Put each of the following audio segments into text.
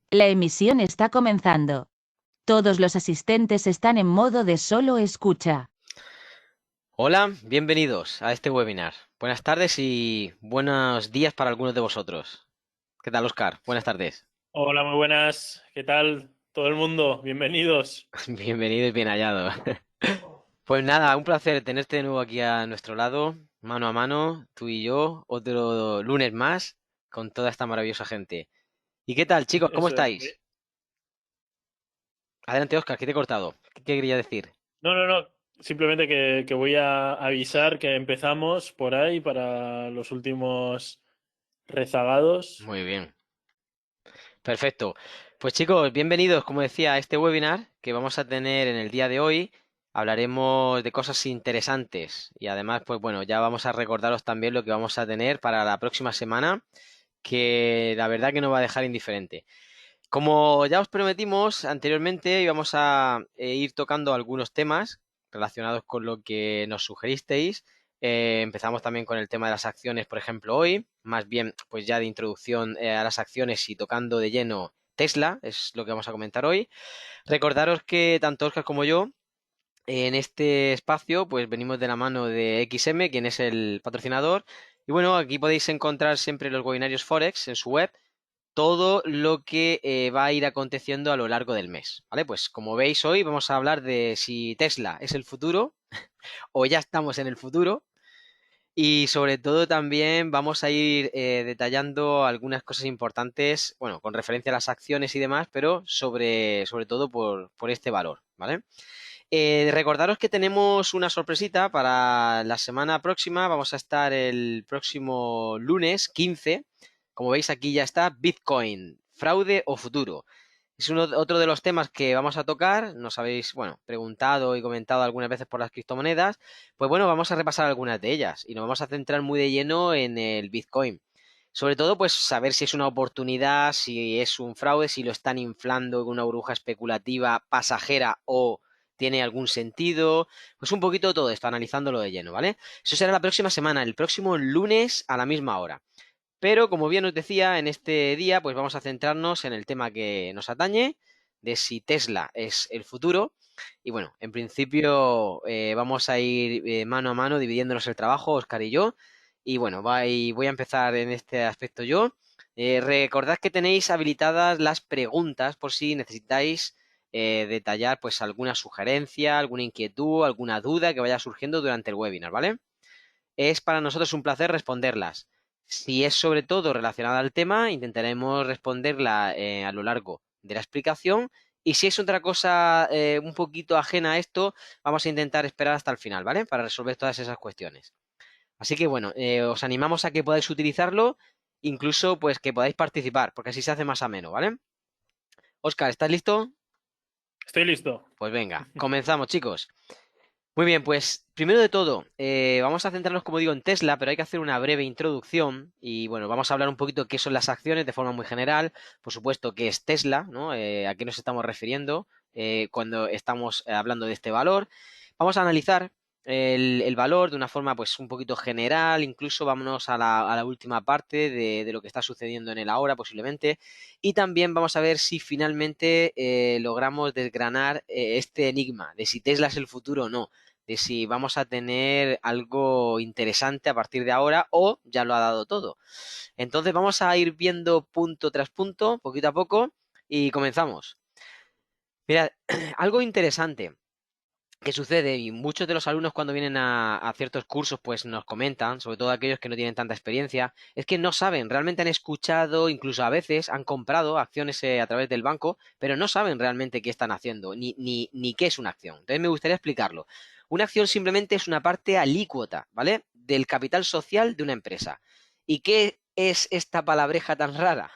La emisión está comenzando. Todos los asistentes están en modo de solo escucha. Hola, bienvenidos a este webinar. Buenas tardes y buenos días para algunos de vosotros. ¿Qué tal, Oscar? Buenas tardes. Hola, muy buenas. ¿Qué tal todo el mundo? Bienvenidos. Bienvenido y bien hallado. Pues nada, un placer tenerte de nuevo aquí a nuestro lado, mano a mano, tú y yo, otro lunes más con toda esta maravillosa gente. ¿Y qué tal, chicos? ¿Cómo Eso es. estáis? Adelante, Oscar, que te he cortado. ¿Qué quería decir? No, no, no. Simplemente que voy a avisar que empezamos por ahí para los últimos rezagados. Muy bien. Perfecto. Pues chicos, bienvenidos, como decía, a este webinar que vamos a tener en el día de hoy. Hablaremos de cosas interesantes y además, pues bueno, ya vamos a recordaros también lo que vamos a tener para la próxima semana, que la verdad que nos va a dejar indiferente. Como ya os prometimos anteriormente, íbamos a ir tocando algunos temas relacionados con lo que nos sugeristeis. Empezamos también con el tema de las acciones, por ejemplo, hoy, más bien pues ya de introducción a las acciones y tocando de lleno Tesla, es lo que vamos a comentar hoy. Recordaros que tanto Oscar como yo en este espacio pues venimos de la mano de XM, quien es el patrocinador. Y bueno, aquí podéis encontrar siempre los webinarios Forex en su web, todo lo que va a ir aconteciendo a lo largo del mes, ¿vale? Pues como veis hoy vamos a hablar de si Tesla es el futuro o ya estamos en el futuro, y sobre todo también vamos a ir detallando algunas cosas importantes, bueno, con referencia a las acciones y demás, pero sobre todo por este valor, ¿vale? Recordaros que tenemos una sorpresita para la semana próxima. Vamos a estar el próximo lunes 15. Como veis aquí ya está Bitcoin, fraude o futuro. Es otro de los temas que vamos a tocar. Nos habéis, bueno, preguntado y comentado algunas veces por las criptomonedas. Pues bueno, vamos a repasar algunas de ellas y nos vamos a centrar muy de lleno en el Bitcoin. Sobre todo, pues saber si es una oportunidad, si es un fraude, si lo están inflando con una burbuja especulativa pasajera o tiene algún sentido. Pues un poquito todo esto, analizándolo de lleno, ¿vale? Eso será la próxima semana, el próximo lunes a la misma hora. Pero como bien os decía, en este día pues vamos a centrarnos en el tema que nos atañe, de si Tesla es el futuro. Y bueno, en principio vamos a ir mano a mano dividiéndonos el trabajo, Oscar y yo. Y bueno, voy a empezar en este aspecto yo. Recordad que tenéis habilitadas las preguntas por si necesitáis detallar pues alguna sugerencia, alguna inquietud, alguna duda que vaya surgiendo durante el webinar, ¿vale? Es para nosotros un placer responderlas. Si es sobre todo relacionada al tema, intentaremos responderla a lo largo de la explicación. Y si es otra cosa un poquito ajena a esto, vamos a intentar esperar hasta el final, ¿vale? Para resolver todas esas cuestiones. Así que bueno, os animamos a que podáis utilizarlo, incluso pues que podáis participar, porque así se hace más ameno, ¿vale? Oscar, ¿estás listo? Estoy listo. Pues venga, comenzamos, chicos. Muy bien, pues primero de todo, vamos a centrarnos, como digo, en Tesla, pero hay que hacer una breve introducción y bueno, vamos a hablar un poquito de qué son las acciones de forma muy general, por supuesto, qué es Tesla, ¿no? A qué nos estamos refiriendo cuando estamos hablando de este valor. Vamos a analizar el valor de una forma pues un poquito general, incluso vámonos a la última parte de lo que está sucediendo en el ahora posiblemente, y también vamos a ver si finalmente logramos desgranar este enigma de si Tesla es el futuro o no, de si vamos a tener algo interesante a partir de ahora o ya lo ha dado todo. Entonces vamos a ir viendo punto tras punto, poquito a poco, y comenzamos. Mira, algo interesante que sucede y muchos de los alumnos cuando vienen a ciertos cursos pues nos comentan, sobre todo aquellos que no tienen tanta experiencia, es que no saben, realmente han escuchado, incluso a veces han comprado acciones a través del banco, pero no saben realmente qué están haciendo, ni qué es una acción. Entonces me gustaría explicarlo. Una acción simplemente es una parte alícuota, ¿vale? Del capital social de una empresa. ¿Y qué es esta palabreja tan rara?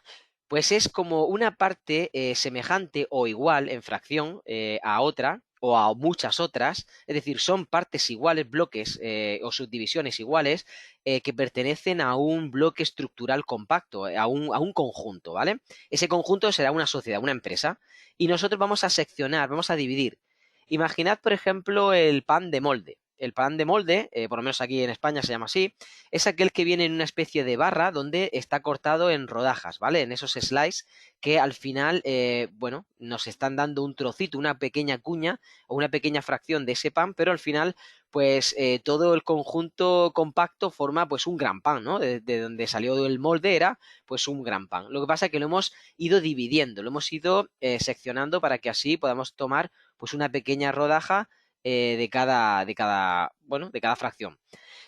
Pues es como una parte semejante o igual en fracción a otra o a muchas otras, es decir, son partes iguales, bloques o subdivisiones iguales que pertenecen a un bloque estructural compacto, a un conjunto, ¿vale? Ese conjunto será una sociedad, una empresa, y nosotros vamos a seccionar, vamos a dividir. Imaginad, por ejemplo, el pan de molde. el pan de molde, por lo menos aquí en España se llama así, es aquel que viene en una especie de barra donde está cortado en rodajas, ¿vale? En esos slices que al final, bueno, nos están dando un trocito, una pequeña cuña o una pequeña fracción de ese pan, pero al final, pues todo el conjunto compacto forma pues un gran pan, ¿no? De donde salió el molde era pues un gran pan. Lo que pasa es que lo hemos ido dividiendo, lo hemos ido seccionando para que así podamos tomar pues una pequeña rodaja bueno, de cada fracción.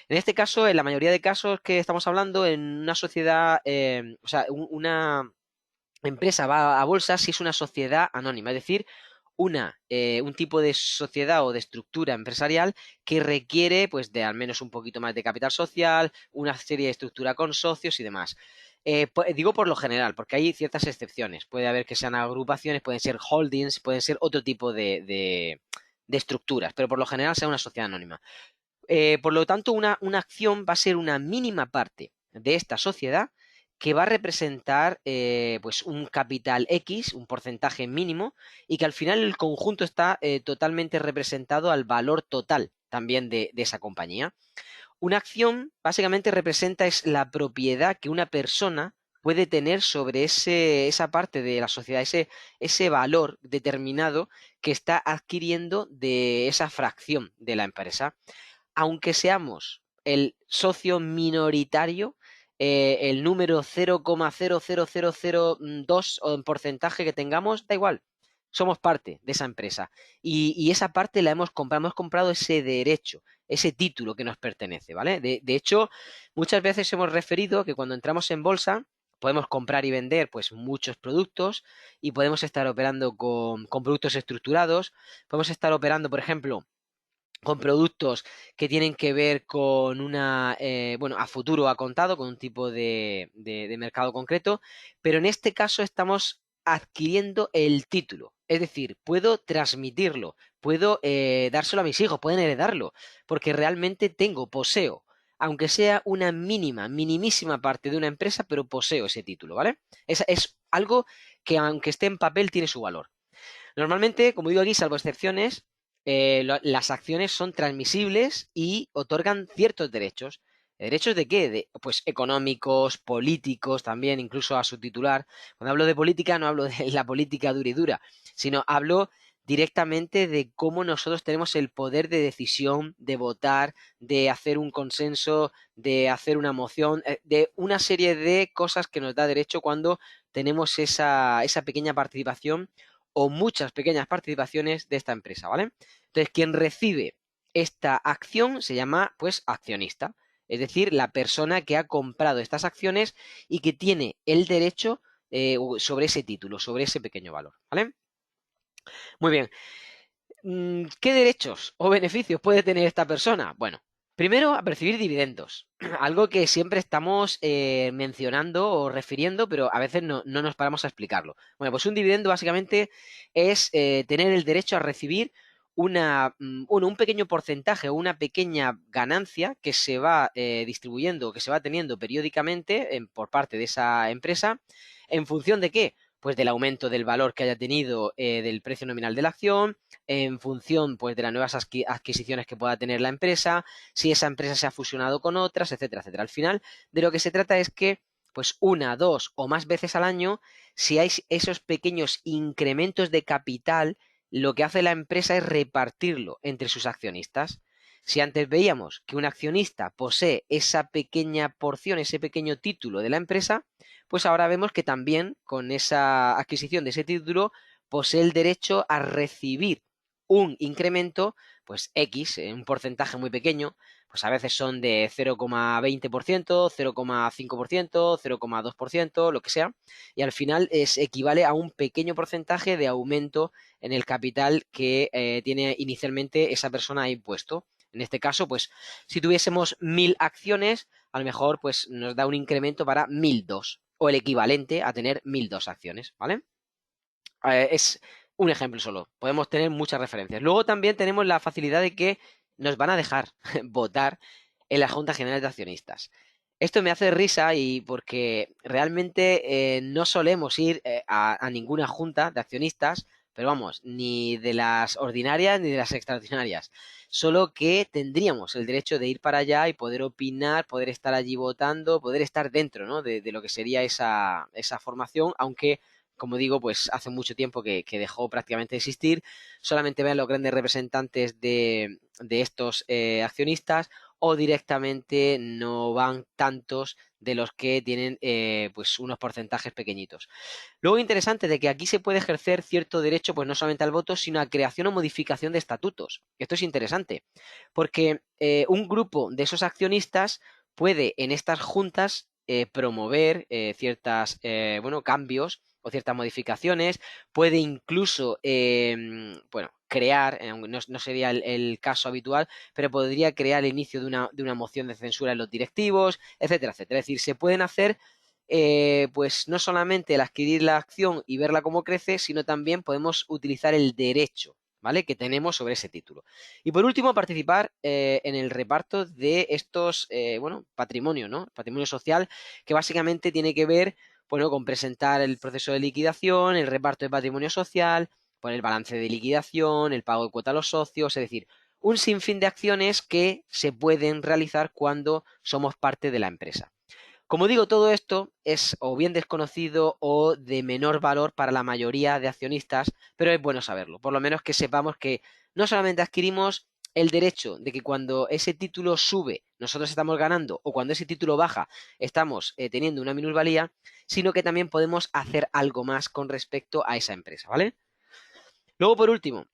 En este caso, en la mayoría de casos que estamos hablando, en una sociedad, o sea, una empresa va a bolsa si es una sociedad anónima, es decir, un tipo de sociedad o de estructura empresarial que requiere pues de al menos un poquito más de capital social, una serie de estructura con socios y demás. Digo por lo general, porque hay ciertas excepciones. Puede haber que sean agrupaciones, pueden ser holdings, pueden ser otro tipo de estructuras, pero por lo general sea una sociedad anónima. Por lo tanto, una acción va a ser una mínima parte de esta sociedad que va a representar pues un capital X, un porcentaje mínimo, y que al final el conjunto está totalmente representado al valor total también de esa compañía. Una acción básicamente representa es la propiedad que una persona puede tener sobre esa parte de la sociedad, ese valor determinado que está adquiriendo de esa fracción de la empresa. Aunque seamos el socio minoritario, el número 0,00002 o en porcentaje que tengamos, da igual. Somos parte de esa empresa. Y esa parte la hemos comprado ese derecho, ese título que nos pertenece, ¿vale? De hecho, muchas veces hemos referido que cuando entramos en bolsa podemos comprar y vender pues muchos productos y podemos estar operando con productos estructurados, podemos estar operando, por ejemplo, con productos que tienen que ver con bueno, a futuro o a contado, con un tipo de mercado concreto, pero en este caso estamos adquiriendo el título. Es decir, puedo transmitirlo, puedo dárselo a mis hijos, pueden heredarlo, porque realmente poseo, aunque sea una minimísima parte de una empresa, pero poseo ese título, ¿vale? Es algo que aunque esté en papel tiene su valor. Normalmente, como digo aquí, salvo excepciones, las acciones son transmisibles y otorgan ciertos derechos. ¿Derechos de qué? Pues económicos, políticos también, incluso a su titular. Cuando hablo de política no hablo de la política dura y dura, sino hablo directamente de cómo nosotros tenemos el poder de decisión, de votar, de hacer un consenso, de hacer una moción, de una serie de cosas que nos da derecho cuando tenemos esa pequeña participación o muchas pequeñas participaciones de esta empresa, ¿vale? Entonces, quien recibe esta acción se llama, pues, accionista, es decir, la persona que ha comprado estas acciones y que tiene el derecho sobre ese título, sobre ese pequeño valor, ¿vale? Muy bien. ¿Qué derechos o beneficios puede tener esta persona? Bueno, primero, a percibir dividendos, algo que siempre estamos mencionando o refiriendo, pero a veces no nos paramos a explicarlo. Bueno, pues un dividendo básicamente es tener el derecho a recibir un pequeño porcentaje o una pequeña ganancia que se va distribuyendo, que se va teniendo periódicamente por parte de esa empresa, ¿en función de qué? Pues del aumento del valor que haya tenido del precio nominal de la acción, en función pues de las nuevas adquisiciones que pueda tener la empresa, si esa empresa se ha fusionado con otras, etcétera, etcétera. Al final, de lo que se trata es que pues una, dos o más veces al año, si hay esos pequeños incrementos de capital, lo que hace la empresa es repartirlo entre sus accionistas. Si antes veíamos que un accionista posee esa pequeña porción, ese pequeño título de la empresa, pues ahora vemos que también con esa adquisición de ese título posee el derecho a recibir un incremento, pues X, un porcentaje muy pequeño, pues a veces son de 0,20%, 0,5%, 0,2%, lo que sea, y al final equivale a un pequeño porcentaje de aumento en el capital que tiene inicialmente esa persona ahí puesto. En este caso, pues si tuviésemos 1000 acciones, a lo mejor pues nos da un incremento para 1002 o el equivalente a tener 1002 acciones, ¿vale? Es un ejemplo solo. Podemos tener muchas referencias. Luego también tenemos la facilidad de que nos van a dejar votar en la Junta General de Accionistas. Esto me hace risa y porque realmente no solemos ir a ninguna junta de accionistas pero vamos, ni de las ordinarias ni de las extraordinarias. Solo que tendríamos el derecho de ir para allá y poder opinar, poder estar allí votando, poder estar dentro, ¿no? de lo que sería esa formación, aunque, como digo, pues hace mucho tiempo que dejó prácticamente de existir. Solamente vean los grandes representantes de estos accionistas, o directamente no van tantos de los que tienen pues unos porcentajes pequeñitos. Luego, interesante de que aquí se puede ejercer cierto derecho, pues no solamente al voto, sino a creación o modificación de estatutos. Esto es interesante, porque un grupo de esos accionistas puede en estas juntas promover ciertas, bueno, cambios o ciertas modificaciones, puede incluso, bueno, crear, no sería el caso habitual, pero podría crear el inicio de una moción de censura en los directivos, etcétera, etcétera. Es decir, se pueden hacer pues no solamente el adquirir la acción y verla cómo crece, sino también podemos utilizar el derecho, ¿vale? Que tenemos sobre ese título. Y por último, participar en el reparto de estos, bueno, patrimonio, ¿no? Patrimonio social, que básicamente tiene que ver, bueno, con presentar el proceso de liquidación, el reparto de patrimonio social, poner el balance de liquidación, el pago de cuota a los socios, es decir, un sinfín de acciones que se pueden realizar cuando somos parte de la empresa. Como digo, todo esto es o bien desconocido o de menor valor para la mayoría de accionistas, pero es bueno saberlo. Por lo menos que sepamos que no solamente adquirimos el derecho de que cuando ese título sube nosotros estamos ganando, o cuando ese título baja estamos teniendo una minusvalía, sino que también podemos hacer algo más con respecto a esa empresa, ¿vale? Luego, por último,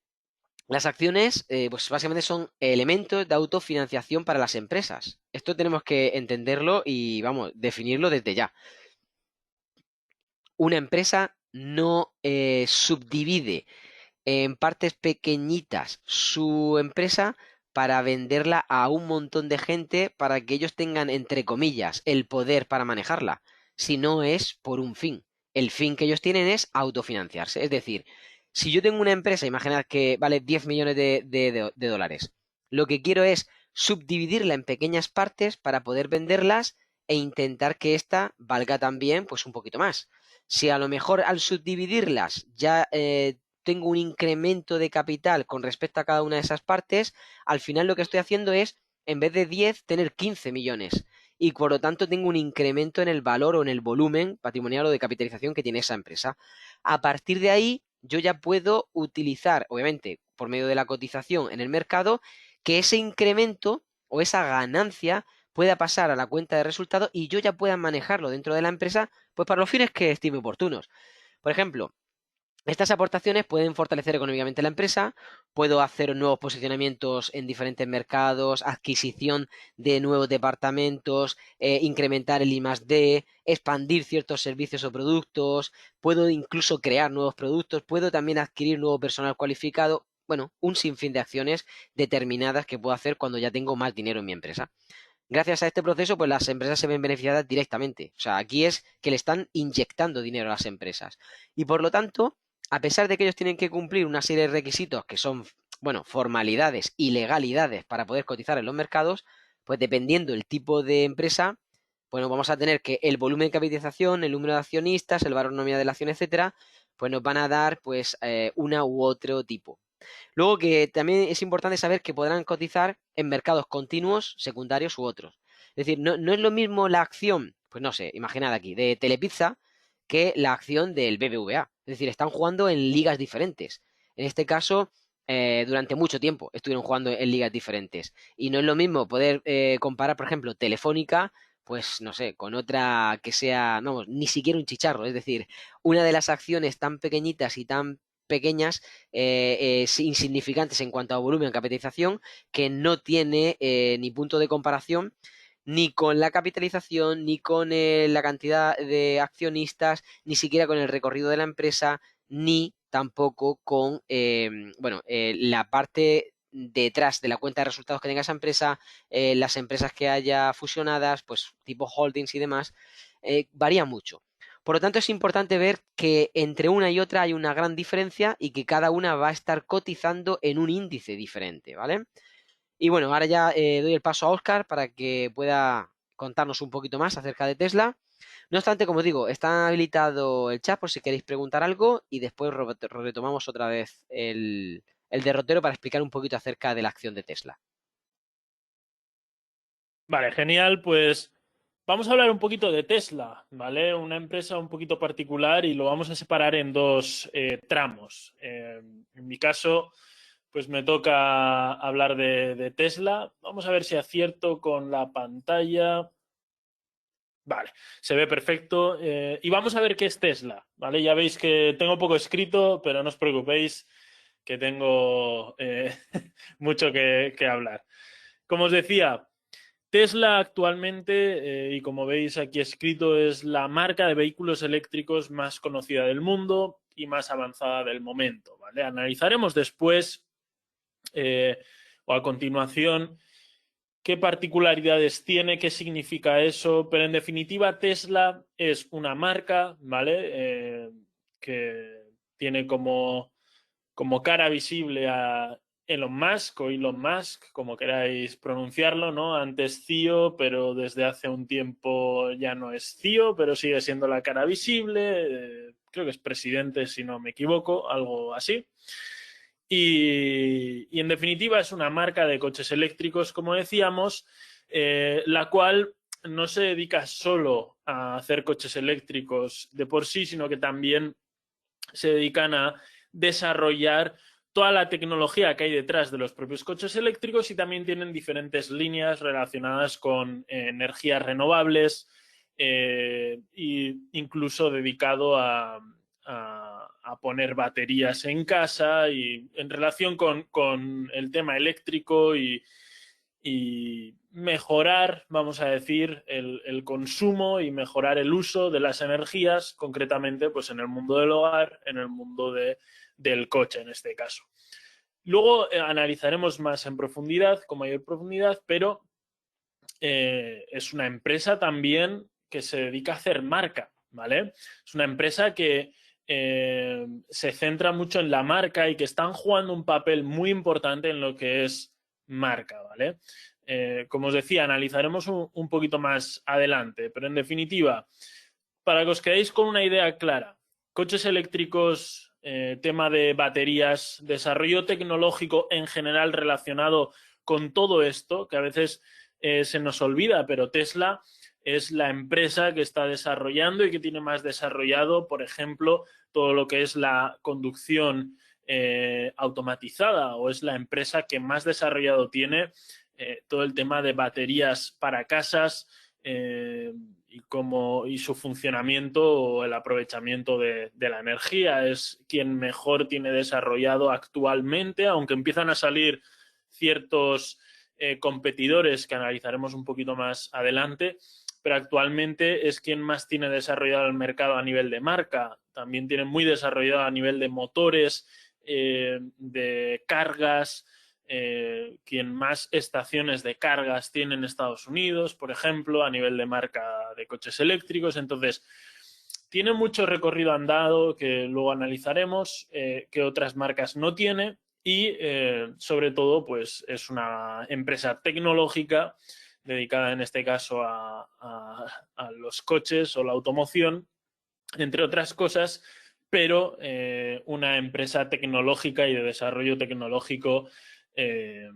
las acciones, pues básicamente son elementos de autofinanciación para las empresas. Esto tenemos que entenderlo y, vamos, definirlo desde ya. Una empresa no subdivide en partes pequeñitas su empresa para venderla a un montón de gente para que ellos tengan, entre comillas, el poder para manejarla, si no es por un fin. El fin que ellos tienen es autofinanciarse. Es decir, si yo tengo una empresa, imaginad que vale 10 millones de dólares, lo que quiero es subdividirla en pequeñas partes para poder venderlas e intentar que ésta valga también pues un poquito más. Si a lo mejor al subdividirlas ya tengo un incremento de capital con respecto a cada una de esas partes, al final lo que estoy haciendo es, en vez de 10, tener 15 millones. Y por lo tanto tengo un incremento en el valor o en el volumen patrimonial o de capitalización que tiene esa empresa. A partir de ahí, yo ya puedo utilizar, obviamente, por medio de la cotización en el mercado, que ese incremento o esa ganancia pueda pasar a la cuenta de resultados y yo ya pueda manejarlo dentro de la empresa, pues para los fines que estime oportunos. Por ejemplo, estas aportaciones pueden fortalecer económicamente la empresa, puedo hacer nuevos posicionamientos en diferentes mercados, adquisición de nuevos departamentos, incrementar el I+D, expandir ciertos servicios o productos, puedo incluso crear nuevos productos, puedo también adquirir nuevo personal cualificado, bueno, un sinfín de acciones determinadas que puedo hacer cuando ya tengo más dinero en mi empresa. Gracias a este proceso, pues las empresas se ven beneficiadas directamente. O sea, aquí es que le están inyectando dinero a las empresas. Y por lo tanto, a pesar de que ellos tienen que cumplir una serie de requisitos que son, bueno, formalidades y legalidades para poder cotizar en los mercados, pues dependiendo del tipo de empresa, bueno, vamos a tener que el volumen de capitalización, el número de accionistas, el valor nominal de la acción, etcétera, pues nos van a dar pues una u otro tipo. Luego que también es importante saber que podrán cotizar en mercados continuos, secundarios u otros. Es decir, no es lo mismo la acción, pues no sé, imaginad aquí, de Telepizza que la acción del BBVA. Es decir, están jugando en ligas diferentes. En este caso, durante mucho tiempo estuvieron jugando en ligas diferentes. Y no es lo mismo poder comparar, por ejemplo, Telefónica, pues no sé, con otra que sea, no, ni siquiera un chicharro. Es decir, una de las acciones tan pequeñitas y tan pequeñas, insignificantes en cuanto a volumen, capitalización, que no tiene ni punto de comparación ni con la capitalización, ni con la cantidad de accionistas, ni siquiera con el recorrido de la empresa, ni tampoco con bueno, la parte detrás de la cuenta de resultados que tenga esa empresa, las empresas que haya fusionadas, pues tipo holdings y demás, varía mucho. Por lo tanto, es importante ver que entre una y otra hay una gran diferencia y que cada una va a estar cotizando en un índice diferente, ¿vale? Y bueno, ahora ya doy el paso a Oscar para que pueda contarnos un poquito más acerca de Tesla. No obstante, como digo, está habilitado el chat por si queréis preguntar algo y después retomamos otra vez el derrotero para explicar un poquito acerca de la acción de Tesla. Vale, genial. Pues vamos a hablar un poquito de Tesla, ¿vale? Una empresa un poquito particular y lo vamos a separar en dos tramos. En mi caso, pues me toca hablar de Tesla. Vamos a ver si acierto con la pantalla. Vale, se ve perfecto. Y vamos a ver qué es Tesla, ¿vale? Ya veis que tengo poco escrito, pero no os preocupéis que tengo mucho que hablar. Como os decía, Tesla actualmente, y como veis aquí escrito, es la marca de vehículos eléctricos más conocida del mundo y más avanzada del momento, ¿vale? Analizaremos después o a continuación qué particularidades tiene, qué significa eso, pero en definitiva Tesla es una marca, ¿vale? Que tiene como cara visible a Elon Musk o Elon Musk, como queráis pronunciarlo, ¿no? Antes CEO, pero desde hace un tiempo ya no es CEO, pero sigue siendo la cara visible. Creo que es presidente, si no me equivoco, algo así. Y en definitiva es una marca de coches eléctricos, como decíamos, la cual no se dedica solo a hacer coches eléctricos de por sí, sino que también se dedican a desarrollar toda la tecnología que hay detrás de los propios coches eléctricos y también tienen diferentes líneas relacionadas con energías renovables e incluso dedicado a poner baterías en casa y en relación con el tema eléctrico y mejorar, vamos a decir, el consumo y mejorar el uso de las energías, concretamente pues en el mundo del hogar, en el mundo del coche en este caso. Luego analizaremos más en profundidad, con mayor profundidad, pero es una empresa también que se dedica a hacer marca, ¿vale? Es una empresa que se centra mucho en la marca y que están jugando un papel muy importante en lo que es marca, ¿vale? Como os decía, analizaremos un poquito más adelante, pero en definitiva, para que os quedéis con una idea clara, coches eléctricos, tema de baterías, desarrollo tecnológico en general relacionado con todo esto, que a veces se nos olvida, pero Tesla es la empresa que está desarrollando y que tiene más desarrollado, por ejemplo, todo lo que es la conducción automatizada, o es la empresa que más desarrollado tiene todo el tema de baterías para casas y su funcionamiento o el aprovechamiento de la energía. Es quien mejor tiene desarrollado actualmente, aunque empiezan a salir ciertos competidores que analizaremos un poquito más adelante, pero actualmente es quien más tiene desarrollado el mercado a nivel de marca. También tiene muy desarrollado a nivel de motores, de cargas, quien más estaciones de cargas tiene en Estados Unidos, por ejemplo, a nivel de marca de coches eléctricos. Entonces, tiene mucho recorrido andado que luego analizaremos, que otras marcas no tiene y, sobre todo, pues es una empresa tecnológica dedicada en este caso a los coches o la automoción, entre otras cosas, pero una empresa tecnológica y de desarrollo tecnológico en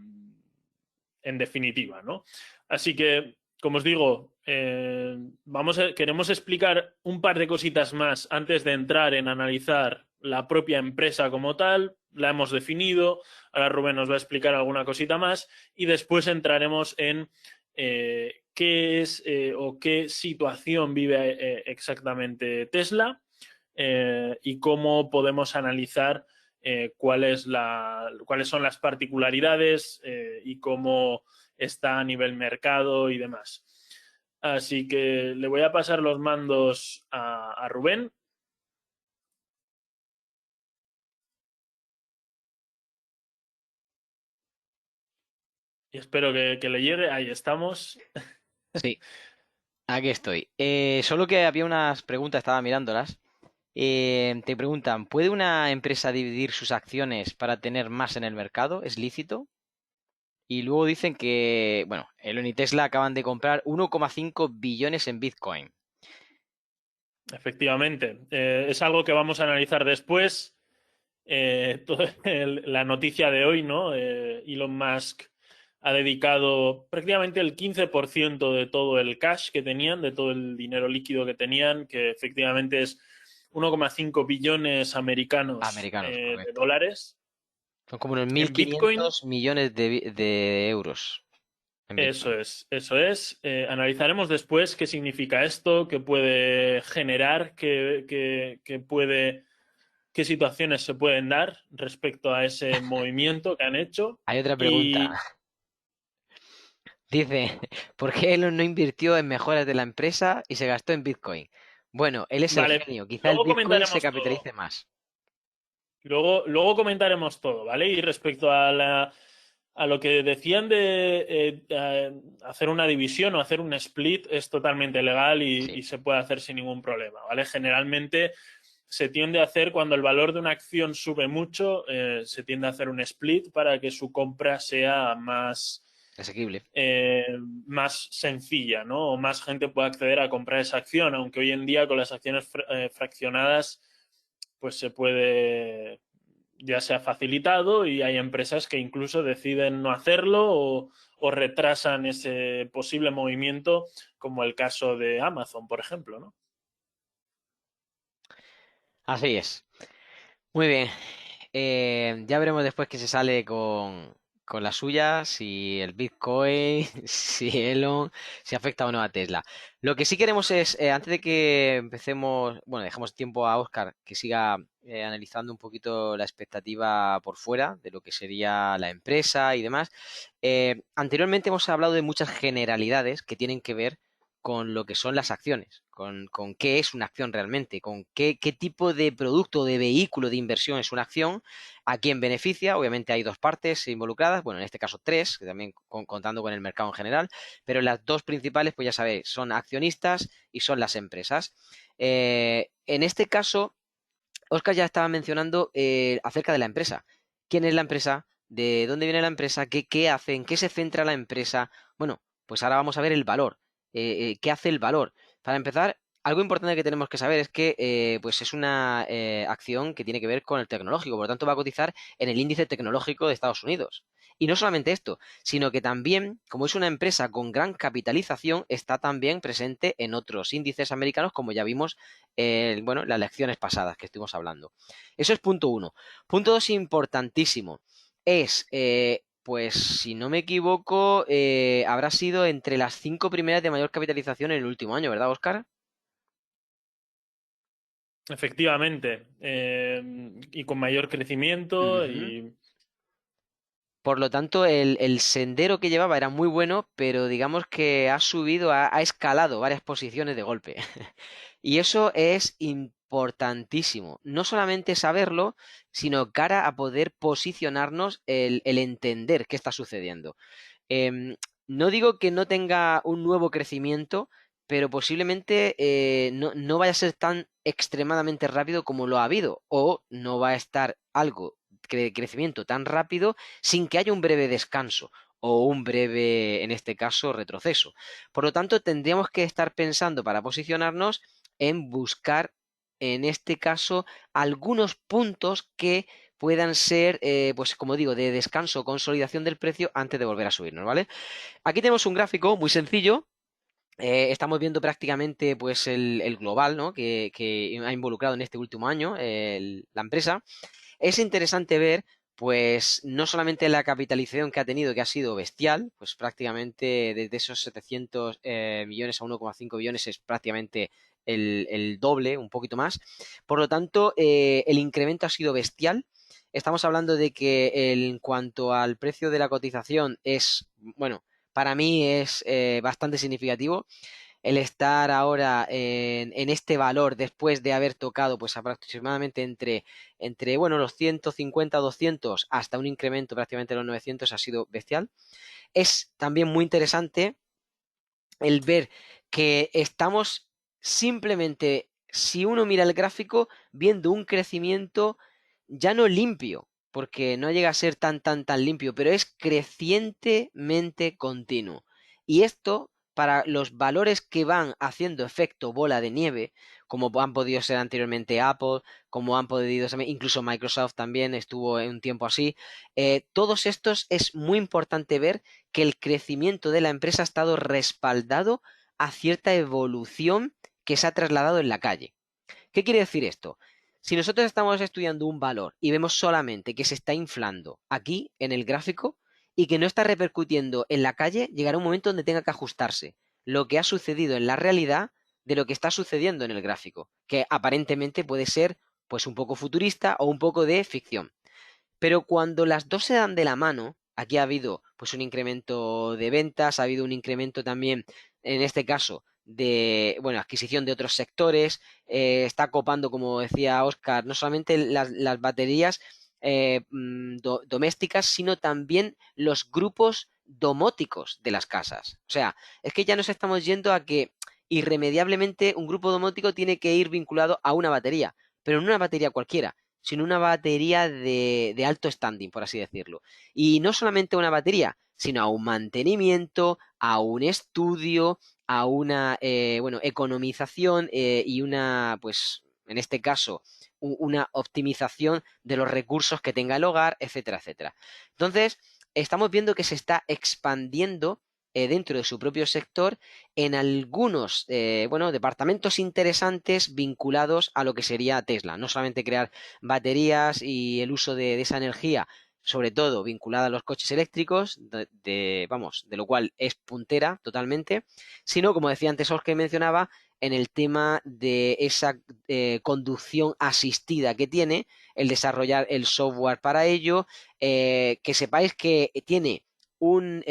definitiva, ¿no? Así que, como os digo, queremos explicar un par de cositas más antes de entrar en analizar la propia empresa como tal. La hemos definido, ahora Rubén nos va a explicar alguna cosita más y después entraremos en qué es o qué situación vive exactamente Tesla y cómo podemos analizar cuáles son las particularidades y cómo está a nivel mercado y demás. Así que le voy a pasar los mandos a Rubén. Y espero que le llegue. Ahí estamos. Sí, aquí estoy. Solo que había unas preguntas, estaba mirándolas. Te preguntan, ¿puede una empresa dividir sus acciones para tener más en el mercado? ¿Es lícito? Y luego dicen que, bueno, Elon y Tesla acaban de comprar 1,5 billones en Bitcoin. Efectivamente. Es algo que vamos a analizar después. La noticia de hoy, ¿no? Elon Musk ha dedicado prácticamente el 15% de todo el cash que tenían, de todo el dinero líquido que tenían, que efectivamente es 1,5 billones americanos Americanos, de correcto. dólares Son como unos en Bitcoin. 1.500 millones de euros en Bitcoin. Eso es. Analizaremos después qué significa esto, qué puede generar, qué situaciones se pueden dar respecto a ese movimiento que han hecho. Hay otra pregunta. Y Dice, ¿por qué Elon no invirtió en mejoras de la empresa y se gastó en Bitcoin? Bueno, él es el vale, genio. Quizá el luego Bitcoin se comentaremos todo. capitalice más. Luego comentaremos todo, ¿vale? Y respecto a lo que decían de hacer una división o hacer un split, es totalmente legal Sí. y se puede hacer sin ningún problema, ¿vale? Generalmente se tiende a hacer cuando el valor de una acción sube mucho, se tiende a hacer un split para que su compra sea Asequible. más sencilla, ¿no? O más gente pueda acceder a comprar esa acción, aunque hoy en día con las acciones fraccionadas pues se puede, ya sea facilitado y hay empresas que incluso deciden no hacerlo o retrasan ese posible movimiento, como el caso de Amazon, por ejemplo, ¿no? Así es. Muy bien. Ya veremos después qué se sale con la suya, si el Bitcoin, si Elon, si afecta o no a Tesla. Lo que sí queremos es, antes de que empecemos, bueno, dejemos tiempo a Oscar que siga analizando un poquito la expectativa por fuera de lo que sería la empresa y demás. Anteriormente hemos hablado de muchas generalidades que tienen que ver con lo que son las acciones, con qué es una acción realmente, con qué tipo de producto, de vehículo de inversión es una acción, a quién beneficia. Obviamente hay dos partes involucradas, bueno, en este caso tres, que también contando con el mercado en general, pero las dos principales, pues ya sabéis, son accionistas y son las empresas. En este caso, Oscar ya estaba mencionando acerca de la empresa. ¿Quién es la empresa? ¿De dónde viene la empresa? ¿Qué hace? ¿En qué se centra la empresa? Bueno, pues ahora vamos a ver el valor. ¿Qué hace el valor? Para empezar, algo importante que tenemos que saber es que pues es una acción que tiene que ver con el tecnológico, por lo tanto va a cotizar en el índice tecnológico de Estados Unidos. Y no solamente esto, sino que también, como es una empresa con gran capitalización, está también presente en otros índices americanos, como ya vimos bueno, las lecciones pasadas que estuvimos hablando. Eso es punto uno. Punto dos, importantísimo, es, pues si no me equivoco, habrá sido entre las 5 primeras de mayor capitalización en el último año, ¿verdad, Oscar? Efectivamente. Y con mayor crecimiento Ujú. y Por lo tanto, el sendero que llevaba era muy bueno, pero digamos que ha subido, ha escalado varias posiciones de golpe. Y eso es importantísimo. No solamente saberlo, sino cara a poder posicionarnos el entender qué está sucediendo. Em, no digo que no tenga un nuevo crecimiento, pero posiblemente no vaya a ser tan extremadamente rápido como lo ha habido, o no va a estar algo de crecimiento tan rápido sin que haya un breve descanso o un breve, en este caso, retroceso. Por lo tanto, tendríamos que estar pensando para posicionarnos en buscar, en este caso, algunos puntos que puedan ser, pues como digo, de descanso o consolidación del precio antes de volver a subirnos, ¿vale? Aquí tenemos un gráfico muy sencillo. Estamos viendo prácticamente pues el global, ¿no? que ha involucrado en este último año la empresa. Es interesante ver, pues, no solamente la capitalización que ha tenido, que ha sido bestial, pues prácticamente desde esos 700 millones a 1,5 billones es prácticamente el doble, un poquito más. Por lo tanto, el incremento ha sido bestial. Estamos hablando de que en cuanto al precio de la cotización es, bueno, para mí es bastante significativo el estar ahora en este valor después de haber tocado pues aproximadamente entre bueno, los 150, 200 hasta un incremento prácticamente de los 900 ha sido bestial. Es también muy interesante el ver que estamos simplemente, si uno mira el gráfico, viendo un crecimiento ya no limpio, porque no llega a ser tan limpio, pero es crecientemente continuo. Y esto para los valores que van haciendo efecto bola de nieve, como han podido ser anteriormente Apple, como han podido ser, incluso Microsoft también estuvo en un tiempo así, todos estos es muy importante ver que el crecimiento de la empresa ha estado respaldado a cierta evolución que se ha trasladado en la calle. ¿Qué quiere decir esto? Si nosotros estamos estudiando un valor y vemos solamente que se está inflando aquí en el gráfico y que no está repercutiendo en la calle, llegará un momento donde tenga que ajustarse lo que ha sucedido en la realidad de lo que está sucediendo en el gráfico, que aparentemente puede ser pues un poco futurista o un poco de ficción. Pero cuando las dos se dan de la mano, aquí ha habido pues un incremento de ventas, ha habido un incremento también, en este caso, de bueno, adquisición de otros sectores, está copando, como decía Oscar, no solamente las baterías domésticas, sino también los grupos domóticos de las casas. O sea, es que ya nos estamos yendo a que irremediablemente un grupo domótico tiene que ir vinculado a una batería, pero no una batería cualquiera, sino una batería de alto standing, por así decirlo. Y no solamente una batería, sino a un mantenimiento, a un estudio, a una bueno, economización y una, pues, en este caso, una optimización de los recursos que tenga el hogar, etcétera, etcétera. Entonces, estamos viendo que se está expandiendo dentro de su propio sector en algunos bueno, departamentos interesantes vinculados a lo que sería Tesla. No solamente crear baterías y el uso de esa energía, sobre todo vinculada a los coches eléctricos, vamos, de lo cual es puntera totalmente, sino, como decía antes Oscar, que mencionaba, en el tema de esa conducción asistida que tiene, el desarrollar el software para ello, que sepáis que tiene un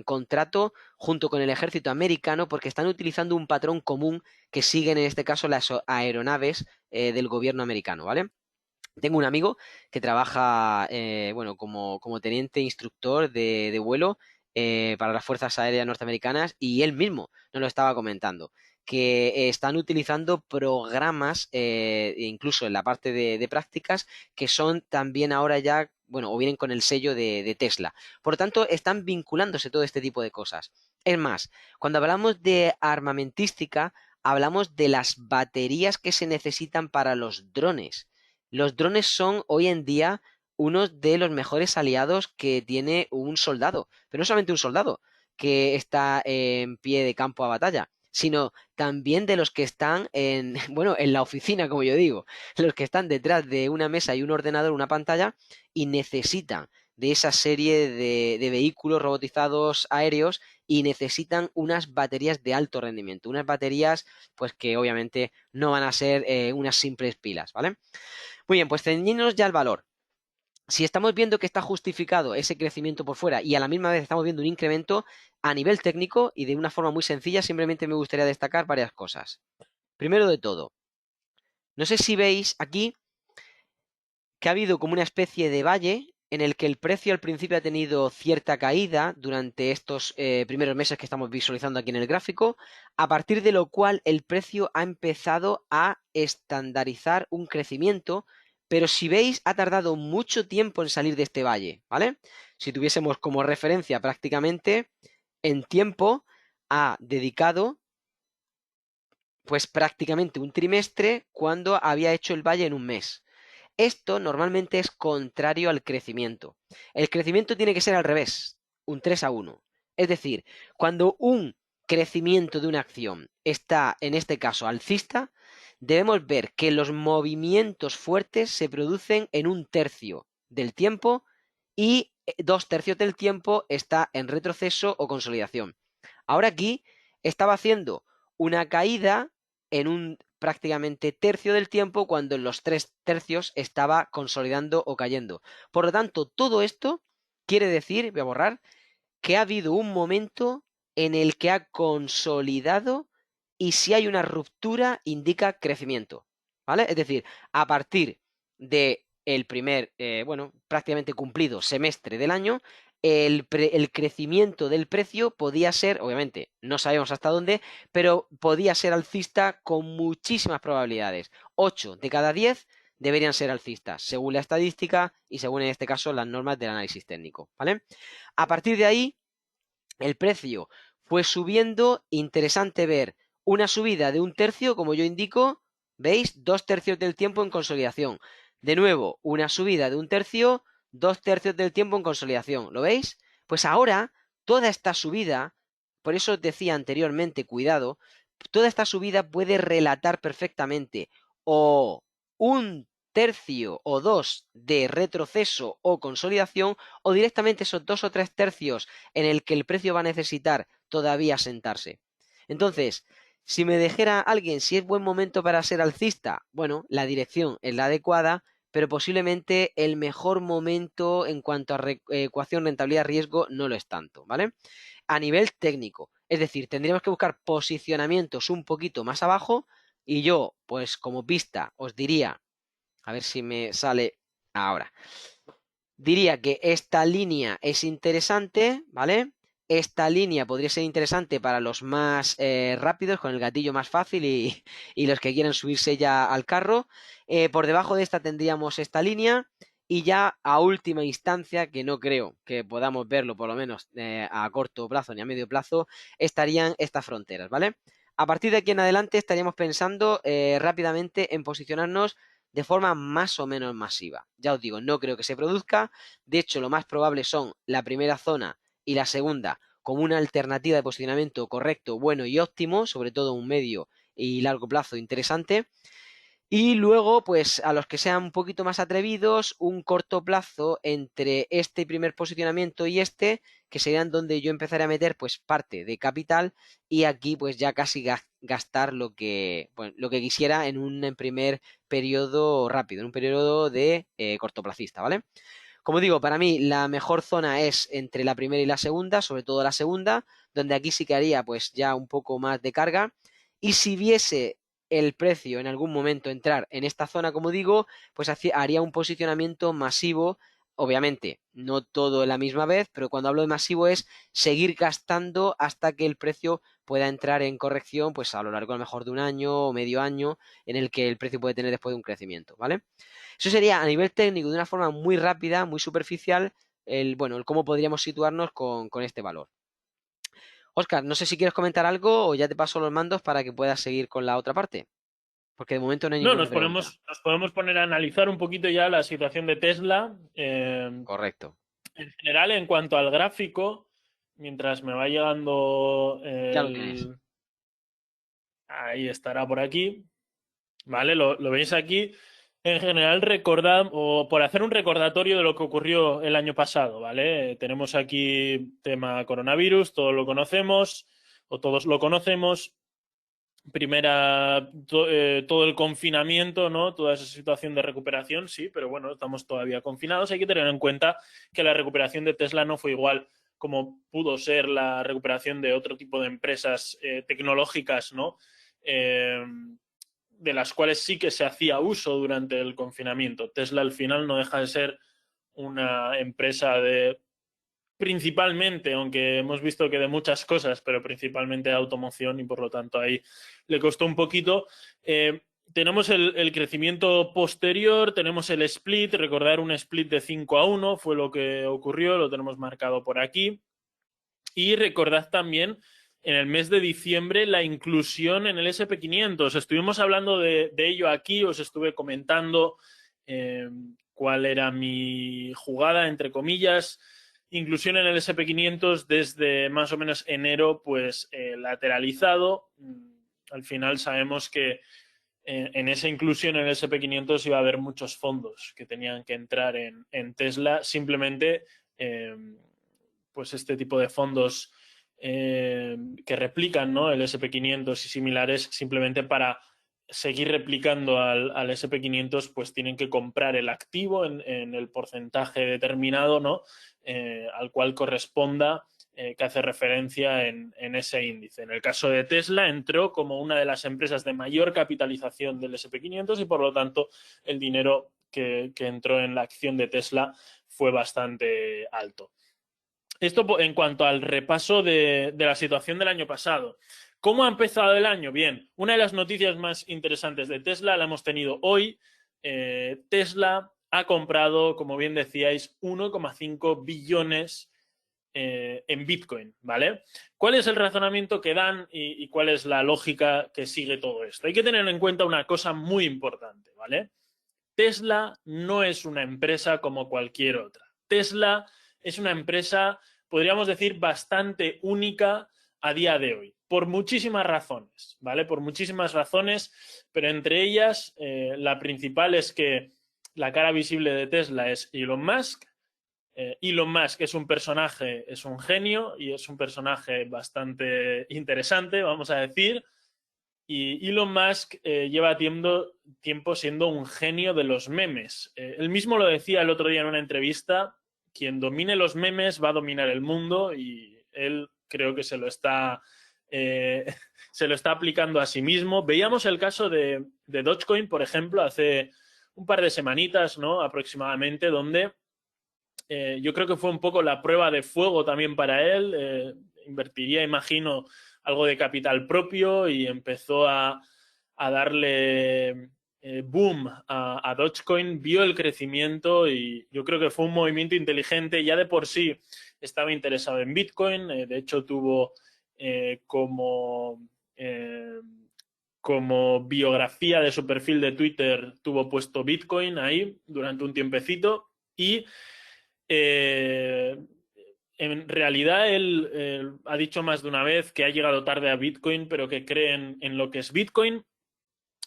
contrato junto con el ejército americano porque están utilizando un patrón común que siguen en este caso las aeronaves del gobierno americano, ¿vale? Tengo un amigo que trabaja bueno, como teniente instructor de vuelo para las Fuerzas Aéreas Norteamericanas y él mismo nos lo estaba comentando, que están utilizando programas, incluso en la parte de prácticas, que son también ahora ya, bueno, o vienen con el sello de Tesla. Por lo tanto, están vinculándose todo este tipo de cosas. Es más, cuando hablamos de armamentística, hablamos de las baterías que se necesitan para los drones. Los drones son hoy en día uno de los mejores aliados que tiene un soldado, pero no solamente un soldado que está en pie de campo a batalla, sino también de los que están en, bueno, en la oficina, como yo digo, los que están detrás de una mesa y un ordenador, una pantalla, y necesitan de esa serie de vehículos robotizados aéreos y necesitan unas baterías de alto rendimiento, unas baterías pues que obviamente no van a ser unas simples pilas, ¿vale? Muy bien, pues ceñiéndonos ya al valor. Si estamos viendo que está justificado ese crecimiento por fuera y a la misma vez estamos viendo un incremento a nivel técnico y de una forma muy sencilla, simplemente me gustaría destacar varias cosas. Primero de todo, no sé si veis aquí que ha habido como una especie de valle en el que el precio al principio ha tenido cierta caída durante estos primeros meses que estamos visualizando aquí en el gráfico, a partir de lo cual el precio ha empezado a estandarizar un crecimiento, pero si veis ha tardado mucho tiempo en salir de este valle, ¿vale? Si tuviésemos como referencia prácticamente en tiempo ha dedicado pues prácticamente un trimestre cuando había hecho el valle en un mes. Esto normalmente es contrario al crecimiento. El crecimiento tiene que ser al revés, un 3-1. Es decir, cuando un crecimiento de una acción está, en este caso, alcista, debemos ver que los movimientos fuertes se producen en un tercio del tiempo y 2/3 del tiempo está en retroceso o consolidación. Ahora aquí estaba haciendo una caída en un prácticamente tercio del tiempo cuando en los 3/3 estaba consolidando o cayendo. Por lo tanto, todo esto quiere decir, voy a borrar, que ha habido un momento en el que ha consolidado y si hay una ruptura indica crecimiento, ¿vale? Es decir, a partir de el primer, bueno, prácticamente cumplido semestre del año, el crecimiento del precio podía ser, obviamente, no sabemos hasta dónde, pero podía ser alcista con muchísimas probabilidades. 8 de cada 10 deberían ser alcistas, según la estadística y según en este caso las normas del análisis técnico, ¿vale? A partir de ahí, el precio pues subiendo, interesante ver una subida de 1/3, como yo indico, ¿veis? 2/3 del tiempo en consolidación. De nuevo, una subida de 1/3, 2/3 del tiempo en consolidación. ¿Lo veis? Pues ahora, toda esta subida, por eso os decía anteriormente, cuidado, toda esta subida puede relatar perfectamente o 1/3 o 2 de retroceso o consolidación, o directamente esos 2 o 3 tercios en el que el precio va a necesitar todavía sentarse. Entonces, si me dijera alguien si es buen momento para ser alcista, bueno, la dirección es la adecuada, pero posiblemente el mejor momento en cuanto a ecuación rentabilidad-riesgo no lo es tanto, ¿vale? A nivel técnico, es decir, tendríamos que buscar posicionamientos un poquito más abajo y yo, pues como pista, os diría, a ver si me sale ahora. Diría que esta línea es interesante, ¿vale? Esta línea podría ser interesante para los más rápidos, con el gatillo más fácil y los que quieran subirse ya al carro. Por debajo de esta tendríamos esta línea y ya a última instancia, que no creo que podamos verlo por lo menos a corto plazo ni a medio plazo, estarían estas fronteras, ¿vale? A partir de aquí en adelante estaríamos pensando rápidamente en posicionarnos de forma más o menos masiva. Ya os digo, no creo que se produzca. De hecho, lo más probable son la primera zona y la segunda como una alternativa de posicionamiento correcto, bueno y óptimo, sobre todo un medio y largo plazo interesante. Y luego, pues a los que sean un poquito más atrevidos, un corto plazo entre este primer posicionamiento y este, que serían donde yo empezaré a meter pues parte de capital y aquí pues ya casi gastar bueno, lo que quisiera en un primer periodo rápido, en un periodo de cortoplacista, ¿vale? Como digo, para mí la mejor zona es entre la primera y la segunda, sobre todo la segunda, donde aquí sí que haría pues ya un poco más de carga. Y si viese el precio en algún momento entrar en esta zona, como digo, pues haría un posicionamiento masivo. Obviamente, no todo a la misma vez, pero cuando hablo de masivo es seguir gastando hasta que el precio pueda entrar en corrección, pues a lo largo a lo mejor de un año o medio año, en el que el precio puede tener después de un crecimiento, ¿vale? Eso sería a nivel técnico de una forma muy rápida, muy superficial, bueno, el cómo podríamos situarnos con este valor. Oscar, no sé si quieres comentar algo o ya te paso los mandos para que puedas seguir con la otra parte, porque de momento no hay No, ninguna pregunta. nos podemos poner a analizar un poquito ya la situación de Tesla. Correcto. En general, en cuanto al gráfico, mientras me va llegando Ya lo tienes. Ahí estará por aquí. ¿Vale? Lo veis aquí. En general, recordad, o por hacer un recordatorio de lo que ocurrió el año pasado, ¿vale? Tenemos aquí tema coronavirus, todos lo conocemos, o todos lo conocemos. Todo el confinamiento, ¿no? Toda esa situación de recuperación, sí, pero bueno, estamos todavía confinados. Hay que tener en cuenta que la recuperación de Tesla no fue igual como pudo ser la recuperación de otro tipo de empresas tecnológicas, ¿no? De las cuales sí que se hacía uso durante el confinamiento. Tesla al final no deja de ser una empresa principalmente, aunque hemos visto que de muchas cosas, pero principalmente de automoción y por lo tanto ahí le costó un poquito. Tenemos el crecimiento posterior, tenemos el split, recordar un split de 5-1 fue lo que ocurrió, lo tenemos marcado por aquí. Y recordad también en el mes de diciembre la inclusión en el SP500. Estuvimos hablando de ello aquí, os estuve comentando cuál era mi jugada, entre comillas. Inclusión en el SP500 desde más o menos enero, pues lateralizado. Al final sabemos que en esa inclusión en el SP500 iba a haber muchos fondos que tenían que entrar en Tesla. Simplemente pues este tipo de fondos que replican, ¿no? El SP500 y similares, simplemente para seguir replicando al SP500, pues tienen que comprar el activo en el porcentaje determinado, ¿no? Al cual corresponda, que hace referencia en ese índice. En el caso de Tesla, entró como una de las empresas de mayor capitalización del SP500 y por lo tanto el dinero que entró en la acción de Tesla fue bastante alto. Esto en cuanto al repaso de la situación del año pasado. ¿Cómo ha empezado el año? Bien, una de las noticias más interesantes de Tesla la hemos tenido hoy. Tesla ha comprado, como bien decíais, 1,5 billones en Bitcoin, ¿vale? ¿Cuál es el razonamiento que dan y cuál es la lógica que sigue todo esto? Hay que tener en cuenta una cosa muy importante, ¿vale? Tesla no es una empresa como cualquier otra. Tesla es una empresa, podríamos decir, bastante única a día de hoy, por muchísimas razones, ¿vale? Por muchísimas razones, pero entre ellas la principal es que la cara visible de Tesla es Elon Musk. Elon Musk es un personaje, es un genio y es un personaje bastante interesante, vamos a decir. Y Elon Musk lleva tiempo siendo un genio de los memes. Él mismo lo decía el otro día en una entrevista, quien domine los memes va a dominar el mundo y él creo que se lo está aplicando a sí mismo. Veíamos el caso de Dogecoin, por ejemplo, hace un par de semanitas, ¿no? Aproximadamente, donde yo creo que fue un poco la prueba de fuego también para él. Invertiría, imagino, algo de capital propio y empezó a darle boom a Dogecoin, vio el crecimiento y yo creo que fue un movimiento inteligente. Ya de por sí estaba interesado en Bitcoin, de hecho tuvo como biografía de su perfil de Twitter, tuvo puesto Bitcoin ahí durante un tiempecito y en realidad él ha dicho más de una vez que ha llegado tarde a Bitcoin, pero que cree en lo que es Bitcoin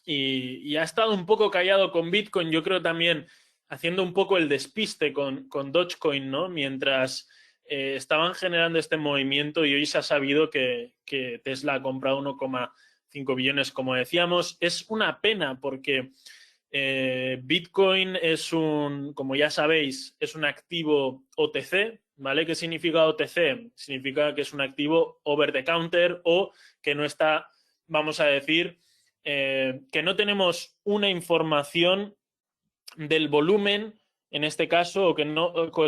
y ha estado un poco callado con Bitcoin, yo creo también haciendo un poco el despiste con Dogecoin, ¿no? Mientras estaban generando este movimiento y hoy se ha sabido que Tesla ha comprado 1,5 billones, como decíamos. Es una pena porque Bitcoin como ya sabéis, es un activo OTC, ¿vale? ¿Qué significa OTC? Significa que es un activo over the counter o que no está, vamos a decir, que no tenemos una información del volumen, en este caso, o que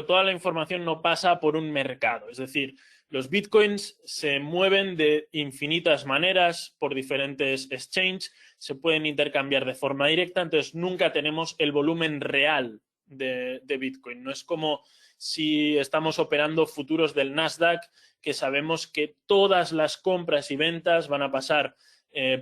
toda la información no pasa por un mercado. Es decir, los bitcoins se mueven de infinitas maneras por diferentes exchanges, se pueden intercambiar de forma directa, entonces nunca tenemos el volumen real de Bitcoin. No es como si estamos operando futuros del Nasdaq, que sabemos que todas las compras y ventas van a pasar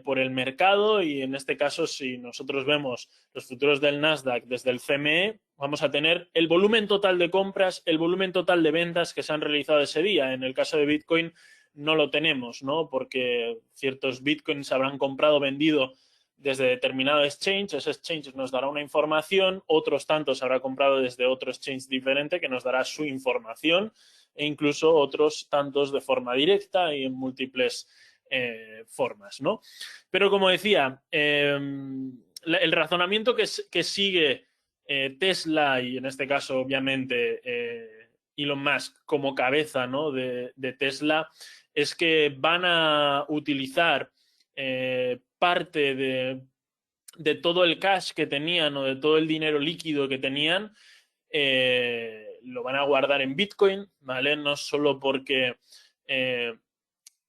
por el mercado y en este caso si nosotros vemos los futuros del Nasdaq desde el CME vamos a tener el volumen total de compras, el volumen total de ventas que se han realizado ese día. En el caso de Bitcoin no lo tenemos, ¿no? Porque ciertos Bitcoins se habrán comprado o vendido desde determinado exchange, ese exchange nos dará una información, otros tantos se habrá comprado desde otro exchange diferente que nos dará su información e incluso otros tantos de forma directa y en múltiples formas, ¿no? Pero como decía, el razonamiento que sigue Tesla y en este caso obviamente Elon Musk como cabeza, ¿no? de Tesla es que van a utilizar parte de todo el cash que tenían o de todo el dinero líquido que tenían lo van a guardar en Bitcoin, ¿vale? No solo porque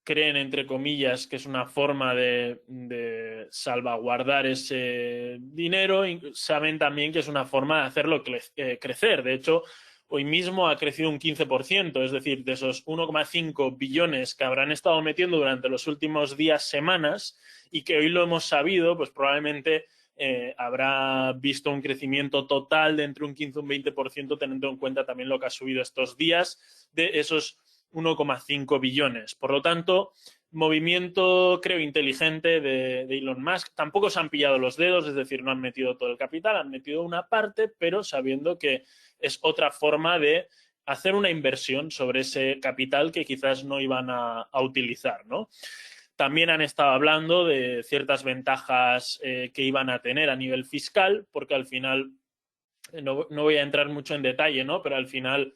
creen, entre comillas, que es una forma de salvaguardar ese dinero, saben también que es una forma de hacerlo crecer. De hecho, hoy mismo ha crecido un 15%, es decir, de esos 1,5 billones que habrán estado metiendo durante los últimos días, semanas, y que hoy lo hemos sabido, pues probablemente habrá visto un crecimiento total de entre un 15 y un 20%, teniendo en cuenta también lo que ha subido estos días de esos 1,5 billones. Por lo tanto, movimiento, creo, inteligente de Elon Musk. Tampoco se han pillado los dedos, es decir, no han metido todo el capital, han metido una parte, pero sabiendo que es otra forma de hacer una inversión sobre ese capital que quizás no iban a utilizar, ¿no? También han estado hablando de ciertas ventajas que iban a tener a nivel fiscal, porque al final, no voy a entrar mucho en detalle, ¿no? Pero al final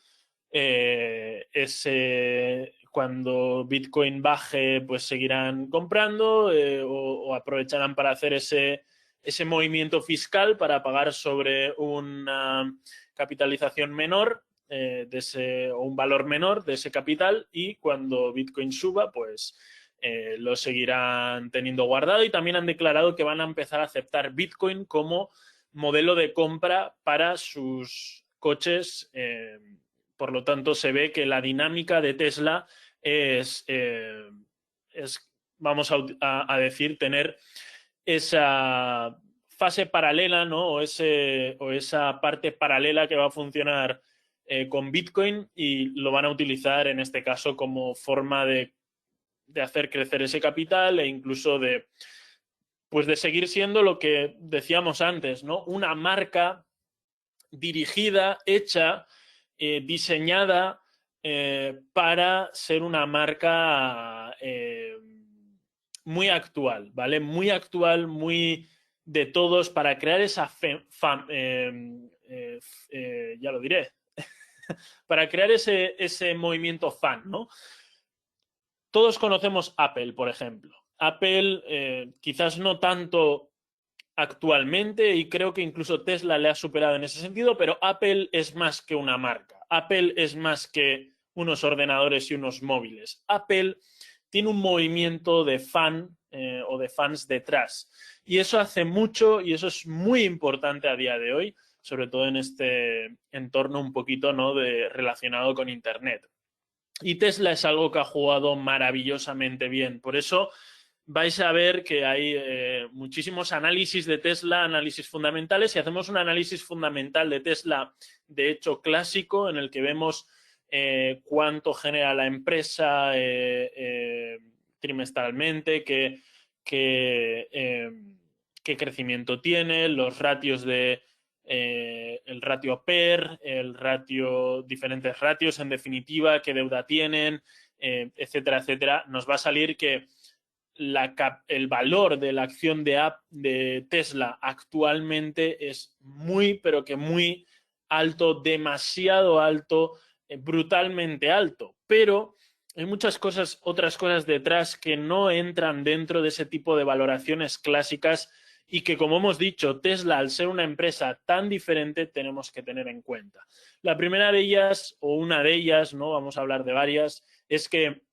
cuando Bitcoin baje, pues seguirán comprando o aprovecharán para hacer ese movimiento fiscal para pagar sobre una capitalización menor o un valor menor de ese capital y cuando Bitcoin suba, pues lo seguirán teniendo guardado y también han declarado que van a empezar a aceptar Bitcoin como modelo de compra para sus coches por lo tanto, se ve que la dinámica de Tesla es vamos a decir, tener esa fase paralela, ¿no? o esa parte paralela que va a funcionar con Bitcoin, y lo van a utilizar en este caso como forma de hacer crecer ese capital e incluso pues de seguir siendo lo que decíamos antes, ¿no? Una marca dirigida, hecha, diseñada para ser una marca muy actual, ¿vale? Muy actual, muy de todos, para crear esa ya lo diré, para crear ese movimiento fan, ¿no? Todos conocemos Apple, por ejemplo. Apple quizás no tanto actualmente, y creo que incluso Tesla le ha superado en ese sentido, pero Apple es más que una marca. Apple es más que unos ordenadores y unos móviles. Apple tiene un movimiento de fan o de fans detrás. Y eso hace mucho, y eso es muy importante a día de hoy, sobre todo en este entorno un poquito, ¿no?, relacionado con Internet. Y Tesla es algo que ha jugado maravillosamente bien. Por eso vais a ver que hay muchísimos análisis de Tesla, análisis fundamentales. Si hacemos un análisis fundamental de Tesla, de hecho clásico, en el que vemos cuánto genera la empresa trimestralmente, qué crecimiento tiene, los ratios el ratio PER, diferentes ratios en definitiva, qué deuda tienen, etcétera, etcétera, nos va a salir que el valor de la acción de Tesla actualmente es muy, pero que muy alto, demasiado alto, brutalmente alto. Pero hay muchas otras cosas detrás que no entran dentro de ese tipo de valoraciones clásicas, y que, como hemos dicho, Tesla, al ser una empresa tan diferente, tenemos que tener en cuenta. La primera de ellas, o una de ellas, ¿no?, vamos a hablar de varias, es que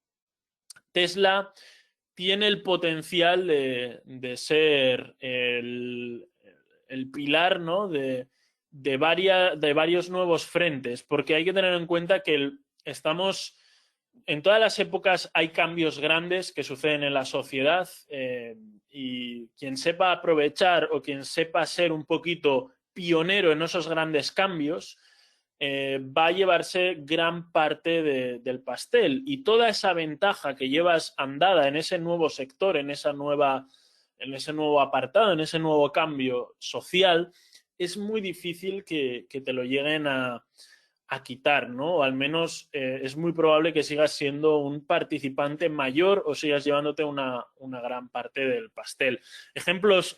Tesla tiene el potencial de ser el pilar, ¿no?, de varios nuevos frentes, porque hay que tener en cuenta que estamos... En todas las épocas hay cambios grandes que suceden en la sociedad, y quien sepa aprovechar o quien sepa ser un poquito pionero en esos grandes cambios va a llevarse gran parte del pastel, y toda esa ventaja que llevas andada en ese nuevo sector, en ese nuevo apartado, en ese nuevo cambio social, es muy difícil que te lo lleguen a quitar, ¿no? O al menos es muy probable que sigas siendo un participante mayor o sigas llevándote una gran parte del pastel. Ejemplos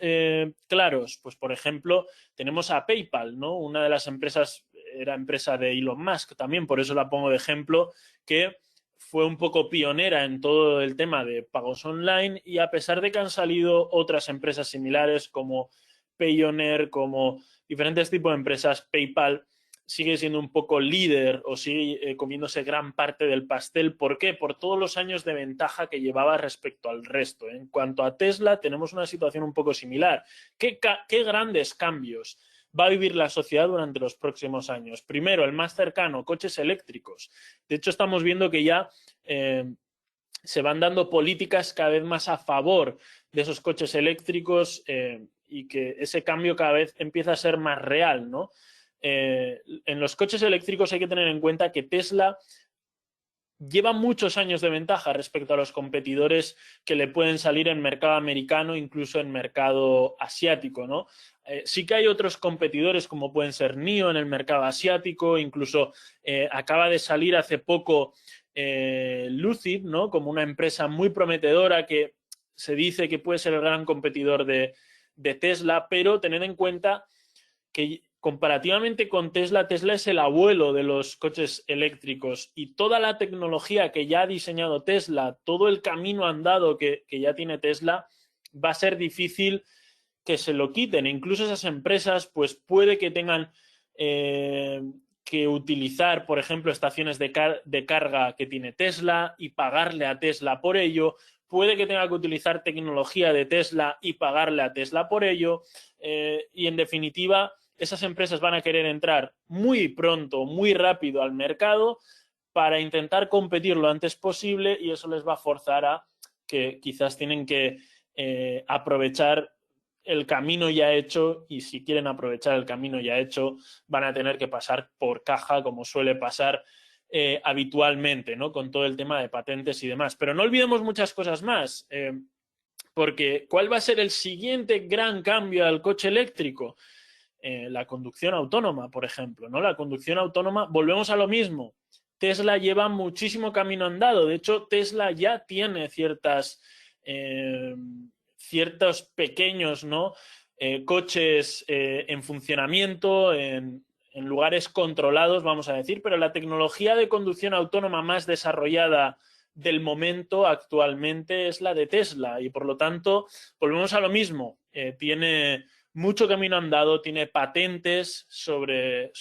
claros, pues por ejemplo, tenemos a PayPal, ¿no? Una de las empresas, era empresa de Elon Musk también, por eso la pongo de ejemplo, que fue un poco pionera en todo el tema de pagos online, y a pesar de que han salido otras empresas similares como Payoneer, como diferentes tipos de empresas, PayPal sigue siendo un poco líder o sigue comiéndose gran parte del pastel. ¿Por qué? Por todos los años de ventaja que llevaba respecto al resto. En cuanto a Tesla, tenemos una situación un poco similar. ¿Qué grandes cambios va a vivir la sociedad durante los próximos años? Primero, el más cercano, coches eléctricos. De hecho, estamos viendo que ya se van dando políticas cada vez más a favor de esos coches eléctricos, y que ese cambio cada vez empieza a ser más real, ¿no? En los coches eléctricos hay que tener en cuenta que Tesla lleva muchos años de ventaja respecto a los competidores que le pueden salir en mercado americano, incluso en mercado asiático, ¿no? Sí que hay otros competidores como pueden ser NIO en el mercado asiático, incluso acaba de salir hace poco Lucid, ¿no?, como una empresa muy prometedora que se dice que puede ser el gran competidor de Tesla, pero tened en cuenta que comparativamente con Tesla, Tesla es el abuelo de los coches eléctricos, y toda la tecnología que ya ha diseñado Tesla, todo el camino andado que ya tiene Tesla, va a ser difícil que se lo quiten. Incluso esas empresas pues puede que tengan que utilizar, por ejemplo, estaciones de carga que tiene Tesla y pagarle a Tesla por ello. Puede que tenga que utilizar tecnología de Tesla y pagarle a Tesla por ello. Y en definitiva, esas empresas van a querer entrar muy pronto, muy rápido al mercado para intentar competir lo antes posible, y eso les va a forzar a que quizás tienen que aprovechar el camino ya hecho, y si quieren aprovechar el camino ya hecho van a tener que pasar por caja, como suele pasar habitualmente, ¿no? Con todo el tema de patentes y demás. Pero no olvidemos muchas cosas más, porque ¿cuál va a ser el siguiente gran cambio al coche eléctrico? La conducción autónoma, por ejemplo, ¿no? La conducción autónoma, volvemos a lo mismo. Tesla lleva muchísimo camino andado. De hecho, Tesla ya tiene ciertos pequeños, ¿no? Coches en funcionamiento, en lugares controlados, vamos a decir, pero la tecnología de conducción autónoma más desarrollada del momento actualmente es la de Tesla, y por lo tanto volvemos a lo mismo. Tiene mucho camino andado, tiene patentes sobre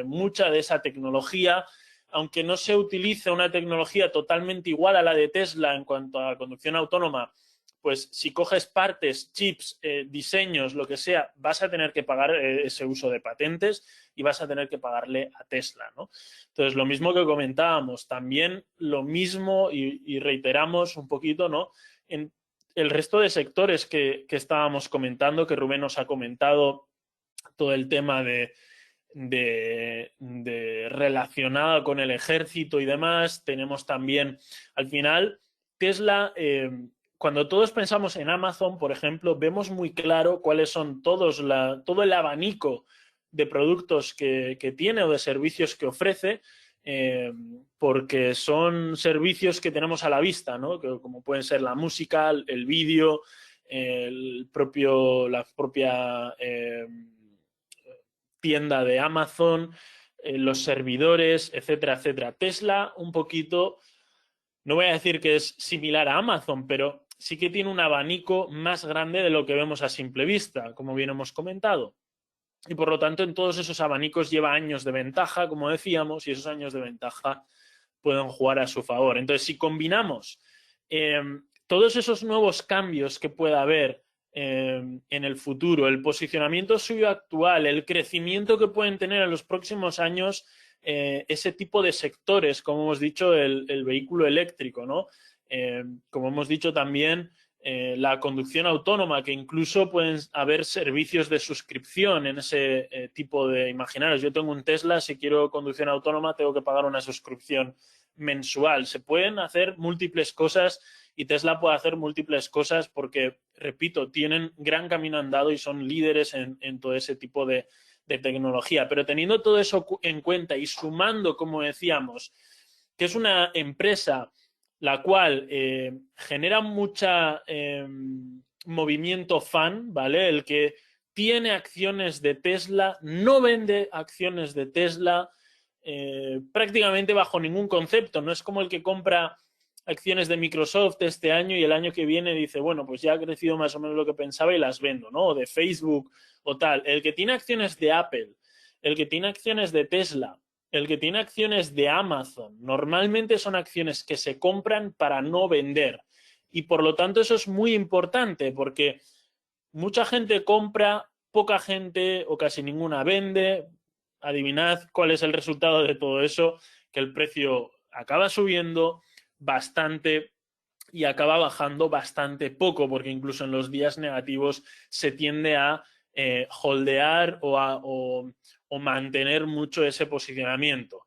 mucha de esa tecnología, aunque no se utilice una tecnología totalmente igual a la de Tesla en cuanto a la conducción autónoma. Pues si coges partes, chips, diseños, lo que sea, vas a tener que pagar ese uso de patentes y vas a tener que pagarle a Tesla, ¿no? Entonces, lo mismo que comentábamos, también lo mismo, y reiteramos un poquito, ¿no? En el resto de sectores que estábamos comentando, que Rubén nos ha comentado, todo el tema de relacionado con el ejército y demás, tenemos también, al final, Tesla... cuando todos pensamos en Amazon, por ejemplo, vemos muy claro cuáles son todo el abanico de productos que tiene o de servicios que ofrece, porque son servicios que tenemos a la vista, ¿no? Como pueden ser la música, el vídeo, la propia tienda de Amazon, los servidores, etcétera, etcétera. Tesla, un poquito, no voy a decir que es similar a Amazon, pero sí que tiene un abanico más grande de lo que vemos a simple vista, como bien hemos comentado. Y por lo tanto, en todos esos abanicos lleva años de ventaja, como decíamos, y esos años de ventaja pueden jugar a su favor. Entonces, si combinamos todos esos nuevos cambios que pueda haber en el futuro, el posicionamiento suyo actual, el crecimiento que pueden tener en los próximos años, ese tipo de sectores, como hemos dicho, el vehículo eléctrico, ¿no? Como hemos dicho también, la conducción autónoma, que incluso pueden haber servicios de suscripción en ese tipo de... Imaginaros, yo tengo un Tesla, si quiero conducción autónoma tengo que pagar una suscripción mensual. Se pueden hacer múltiples cosas, y Tesla puede hacer múltiples cosas porque, repito, tienen gran camino andado y son líderes en todo ese tipo de tecnología. Pero teniendo todo eso en cuenta y sumando, como decíamos, que es una empresa la cual genera mucha movimiento fan, ¿vale? El que tiene acciones de Tesla, no vende acciones de Tesla prácticamente bajo ningún concepto. No es como el que compra acciones de Microsoft este año y el año que viene dice, bueno, pues ya ha crecido más o menos lo que pensaba y las vendo, ¿no? O de Facebook o tal. El que tiene acciones de Apple, el que tiene acciones de Tesla, el que tiene acciones de Amazon, normalmente son acciones que se compran para no vender. Y por lo tanto eso es muy importante, porque mucha gente compra, poca gente o casi ninguna vende. Adivinad cuál es el resultado de todo eso, que el precio acaba subiendo bastante y acaba bajando bastante poco, porque incluso en los días negativos se tiende a holdear o mantener mucho ese posicionamiento.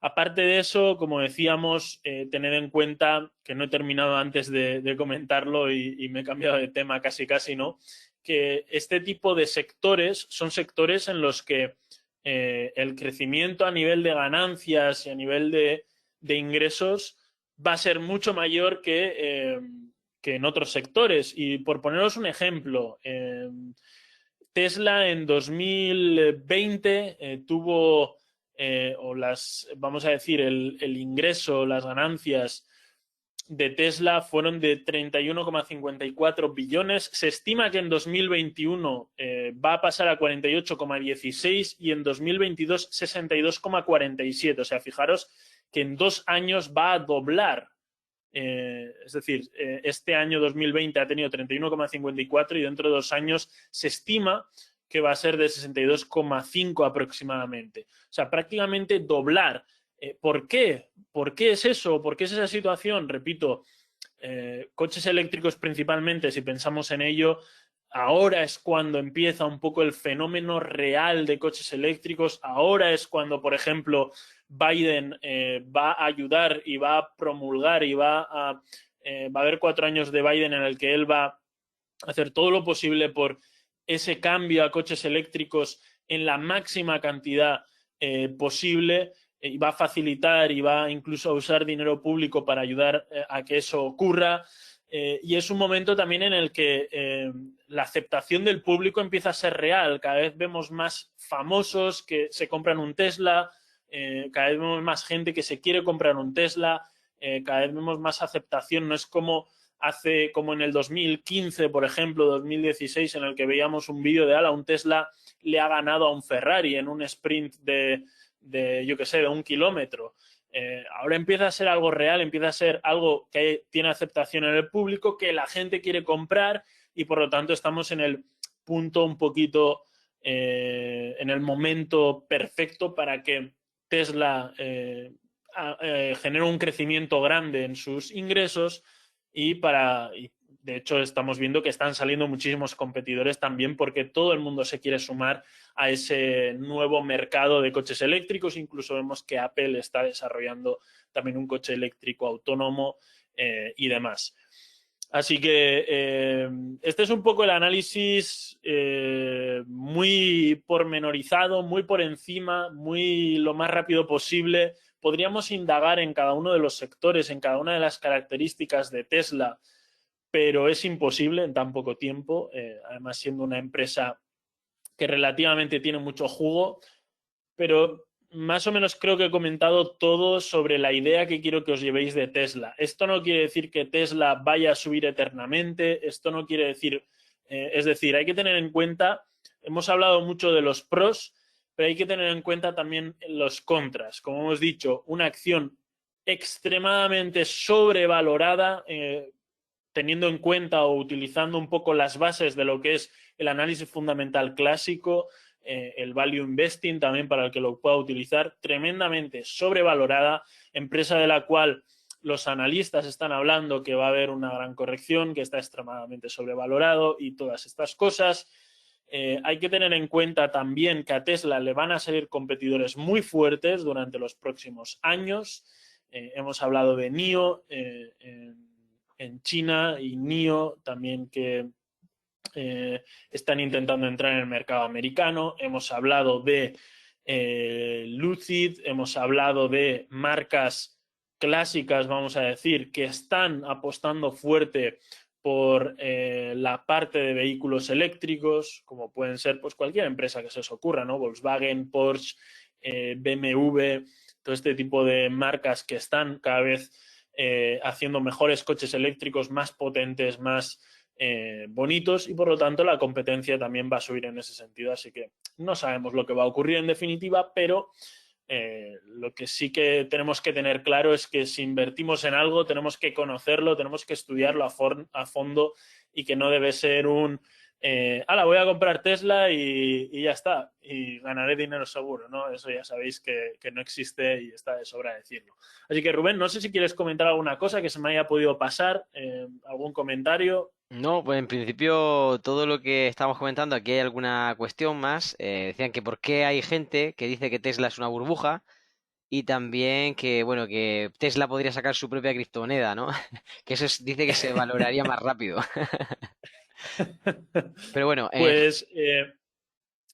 Aparte de eso, como decíamos, tened en cuenta, que no he terminado antes de comentarlo y me he cambiado de tema casi, ¿no? Que este tipo de sectores son sectores en los que el crecimiento a nivel de ganancias y a nivel de ingresos va a ser mucho mayor que en otros sectores. Y por poneros un ejemplo, Tesla en 2020 tuvo, vamos a decir, el ingreso, las ganancias de Tesla fueron de 31,54 billones. Se estima que en 2021 va a pasar a 48,16 y en 2022 62,47. O sea, fijaros que en 2 años va a doblar. Es decir, este año 2020 ha tenido 31,54 y dentro de 2 años se estima que va a ser de 62,5 aproximadamente. O sea, prácticamente doblar. ¿Por qué? ¿Por qué es eso? ¿Por qué es esa situación? Repito, coches eléctricos principalmente, si pensamos en ello, ahora es cuando empieza un poco el fenómeno real de coches eléctricos. Ahora es cuando, por ejemplo, Biden va a ayudar y va a promulgar y va a haber 4 años de Biden en el que él va a hacer todo lo posible por ese cambio a coches eléctricos en la máxima cantidad posible, y va a facilitar y va incluso a usar dinero público para ayudar a que eso ocurra. Y es un momento también en el que la aceptación del público empieza a ser real. Cada vez vemos más famosos que se compran un Tesla, cada vez vemos más gente que se quiere comprar un Tesla, cada vez vemos más aceptación. No es como como en el 2015, por ejemplo, 2016, en el que veíamos un vídeo de un Tesla le ha ganado a un Ferrari en un sprint yo qué sé, de 1 kilómetro. Ahora empieza a ser algo real, empieza a ser algo que tiene aceptación en el público, que la gente quiere comprar, y por lo tanto estamos en el punto un poquito, en el momento perfecto para que Tesla genere un crecimiento grande en sus ingresos, y de hecho estamos viendo que están saliendo muchísimos competidores también, porque todo el mundo se quiere sumar a ese nuevo mercado de coches eléctricos. Incluso vemos que Apple está desarrollando también un coche eléctrico autónomo y demás. Así que este es un poco el análisis muy pormenorizado, muy por encima, muy lo más rápido posible. Podríamos indagar en cada uno de los sectores, en cada una de las características de Tesla, pero es imposible en tan poco tiempo, además siendo una empresa que relativamente tiene mucho jugo, pero más o menos creo que he comentado todo sobre la idea que quiero que os llevéis de Tesla. Esto no quiere decir que Tesla vaya a subir eternamente, esto no quiere decir, es decir, hay que tener en cuenta, hemos hablado mucho de los pros, pero hay que tener en cuenta también los contras. Como hemos dicho, una acción extremadamente sobrevalorada, teniendo en cuenta o utilizando un poco las bases de lo que es el análisis fundamental clásico, el value investing también para el que lo pueda utilizar, tremendamente sobrevalorada, empresa de la cual los analistas están hablando que va a haber una gran corrección, que está extremadamente sobrevalorado y todas estas cosas. Hay que tener en cuenta también que a Tesla le van a salir competidores muy fuertes durante los próximos años. Hemos hablado de NIO en China y NIO también, que están intentando entrar en el mercado americano. Hemos hablado de Lucid, hemos hablado de marcas clásicas, vamos a decir, que están apostando fuerte por la parte de vehículos eléctricos, como pueden ser pues cualquier empresa que se os ocurra, ¿no? Volkswagen, Porsche, BMW, todo este tipo de marcas que están cada vez haciendo mejores coches eléctricos, más potentes, más bonitos, y por lo tanto la competencia también va a subir en ese sentido. Así que no sabemos lo que va a ocurrir en definitiva, pero lo que sí que tenemos que tener claro es que si invertimos en algo tenemos que conocerlo, tenemos que estudiarlo a fondo, y que no debe ser voy a comprar Tesla y ya está, y ganaré dinero seguro, ¿no? Eso ya sabéis que no existe y está de sobra decirlo. Así que Rubén, no sé si quieres comentar alguna cosa que se me haya podido pasar, algún comentario. No, pues en principio todo lo que estamos comentando, aquí hay alguna cuestión más. Decían que por qué hay gente que dice que Tesla es una burbuja, y también que, bueno, que Tesla podría sacar su propia criptomoneda, ¿no? Que dice que se valoraría más rápido. Pero bueno, Pues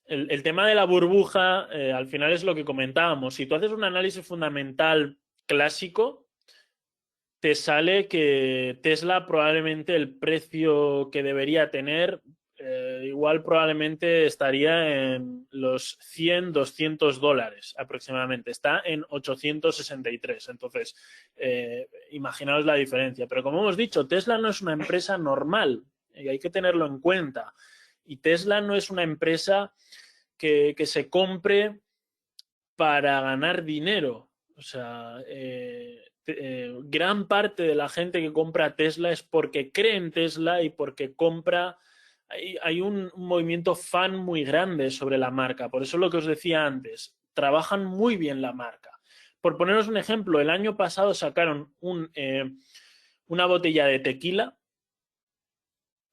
el tema de la burbuja, al final es lo que comentábamos. Si tú haces un análisis fundamental clásico, te sale que Tesla probablemente el precio que debería tener, igual probablemente estaría en los 100, 200 dólares aproximadamente. Está en 863. Entonces, imaginaos la diferencia. Pero como hemos dicho, Tesla no es una empresa normal, y hay que tenerlo en cuenta. Y Tesla no es una empresa que se compre para ganar dinero. O sea, gran parte de la gente que compra Tesla es porque cree en Tesla y porque compra hay un movimiento fan muy grande sobre la marca. Por eso lo que os decía antes, trabajan muy bien la marca. Por poneros un ejemplo, el año pasado sacaron una botella de tequila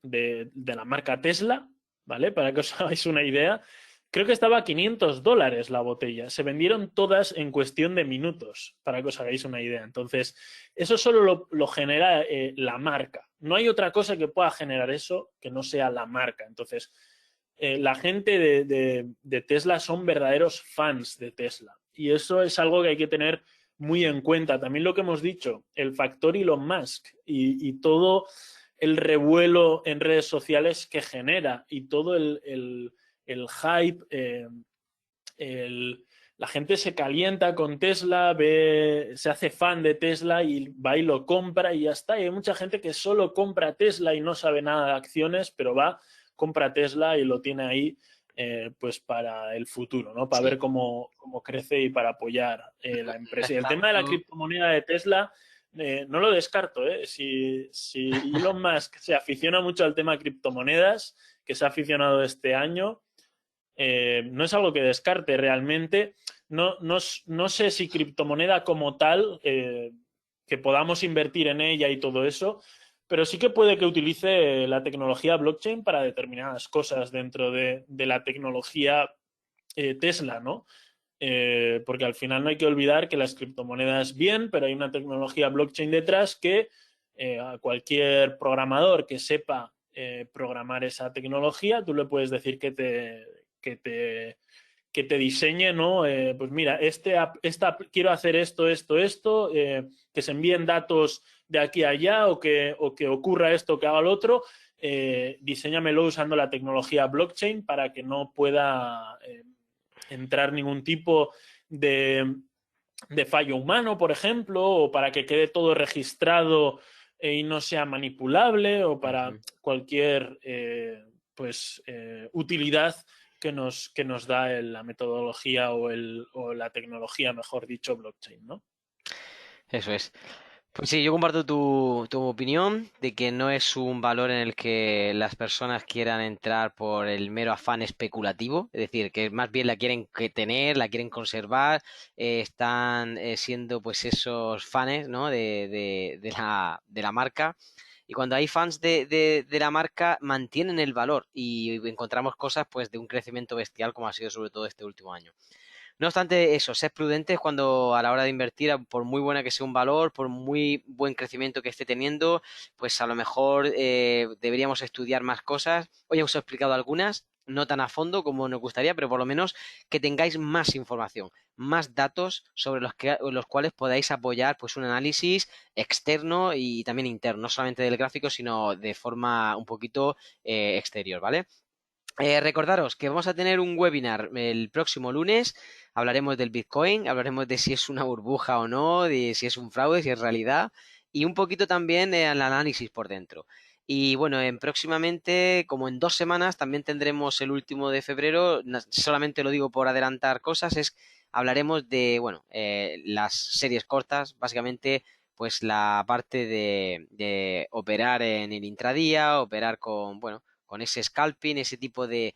de la marca Tesla, ¿vale? Para que os hagáis una idea. Creo que estaba a $500 la botella. Se vendieron todas en cuestión de minutos, para que os hagáis una idea. Entonces, eso solo lo genera la marca. No hay otra cosa que pueda generar eso que no sea la marca. Entonces, la gente de Tesla son verdaderos fans de Tesla. Y eso es algo que hay que tener muy en cuenta. También lo que hemos dicho, el factor Elon Musk y todo el revuelo en redes sociales que genera y todo el hype, la gente se calienta con Tesla, se hace fan de Tesla y va y lo compra y ya está. Y hay mucha gente que solo compra Tesla y no sabe nada de acciones, pero va, compra Tesla y lo tiene ahí pues para el futuro, ¿no? Para ver cómo crece y para apoyar la empresa. Y el tema de la criptomoneda de Tesla, no lo descarto, ¿eh? Si Elon Musk se aficiona mucho al tema de criptomonedas, que se ha aficionado este año, no es algo que descarte realmente. No sé si criptomoneda como tal, que podamos invertir en ella y todo eso, pero sí que puede que utilice la tecnología blockchain para determinadas cosas dentro de la tecnología Tesla, ¿no? Porque al final no hay que olvidar que las criptomonedas bien, pero hay una tecnología blockchain detrás que a cualquier programador que sepa programar esa tecnología, tú le puedes decir que te diseñe, ¿no? Pues mira, quiero hacer esto, que se envíen datos de aquí a allá o que ocurra esto, que haga lo otro, diséñamelo usando la tecnología blockchain para que no pueda entrar ningún tipo de fallo humano, por ejemplo, o para que quede todo registrado y no sea manipulable, o para cualquier utilidad que nos da la metodología o la tecnología, mejor dicho, blockchain, ¿no? Eso es. Pues sí, yo comparto tu opinión de que no es un valor en el que las personas quieran entrar por el mero afán especulativo, es decir, que más bien la quieren tener, la quieren conservar, están siendo pues esos fans, ¿no? de la marca. Y cuando hay fans de la marca, mantienen el valor y encontramos cosas pues de un crecimiento bestial como ha sido sobre todo este último año. No obstante, eso, ser prudentes cuando a la hora de invertir, por muy buena que sea un valor, por muy buen crecimiento que esté teniendo, pues a lo mejor deberíamos estudiar más cosas. Hoy os he explicado algunas, no tan a fondo como nos gustaría, pero por lo menos que tengáis más información, más datos sobre los cuales podáis apoyar pues un análisis externo y también interno, no solamente del gráfico, sino de forma un poquito exterior, ¿vale? Recordaros que vamos a tener un webinar el próximo lunes. Hablaremos del Bitcoin, hablaremos de si es una burbuja o no, de si es un fraude, si es realidad y un poquito también el análisis por dentro. Y bueno, próximamente, como en 2 semanas, también tendremos el último de febrero. Solamente lo digo por adelantar cosas, hablaremos de, bueno, las series cortas, básicamente, pues la parte de operar en el intradía, operar con, bueno, con ese scalping, ese tipo que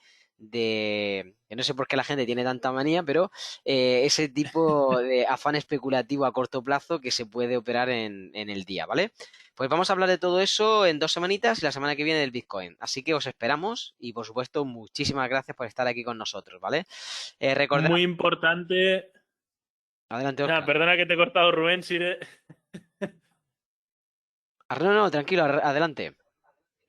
no sé por qué la gente tiene tanta manía, pero ese tipo de afán especulativo a corto plazo que se puede operar en el día, ¿vale? Pues vamos a hablar de todo eso en 2 semanitas y la semana que viene del Bitcoin. Así que os esperamos y, por supuesto, muchísimas gracias por estar aquí con nosotros, ¿vale? Recordad... Muy importante... Adelante, Oscar. Perdona que te he cortado, Rubén. No, tranquilo, adelante.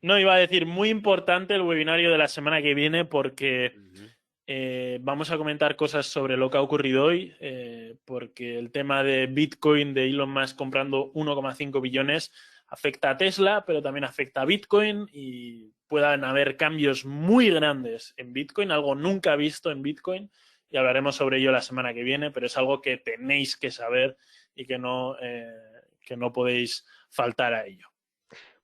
No, iba a decir, muy importante el webinario de la semana que viene porque vamos a comentar cosas sobre lo que ha ocurrido hoy, porque el tema de Bitcoin, de Elon Musk comprando 1,5 billones, afecta a Tesla, pero también afecta a Bitcoin y puedan haber cambios muy grandes en Bitcoin, algo nunca visto en Bitcoin, y hablaremos sobre ello la semana que viene, pero es algo que tenéis que saber y que no podéis faltar a ello.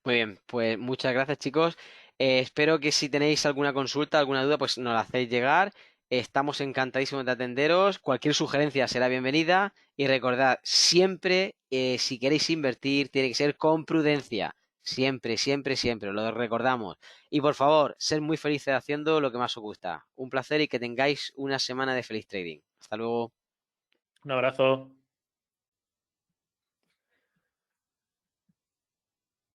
Muy bien, pues muchas gracias, chicos. Espero que si tenéis alguna consulta, alguna duda, pues nos la hacéis llegar. Estamos encantadísimos de atenderos. Cualquier sugerencia será bienvenida. Y recordad, siempre, si queréis invertir, tiene que ser con prudencia. Siempre, siempre, siempre, lo recordamos. Y por favor, ser muy felices haciendo lo que más os gusta. Un placer y que tengáis una semana de feliz trading. Hasta luego. Un abrazo.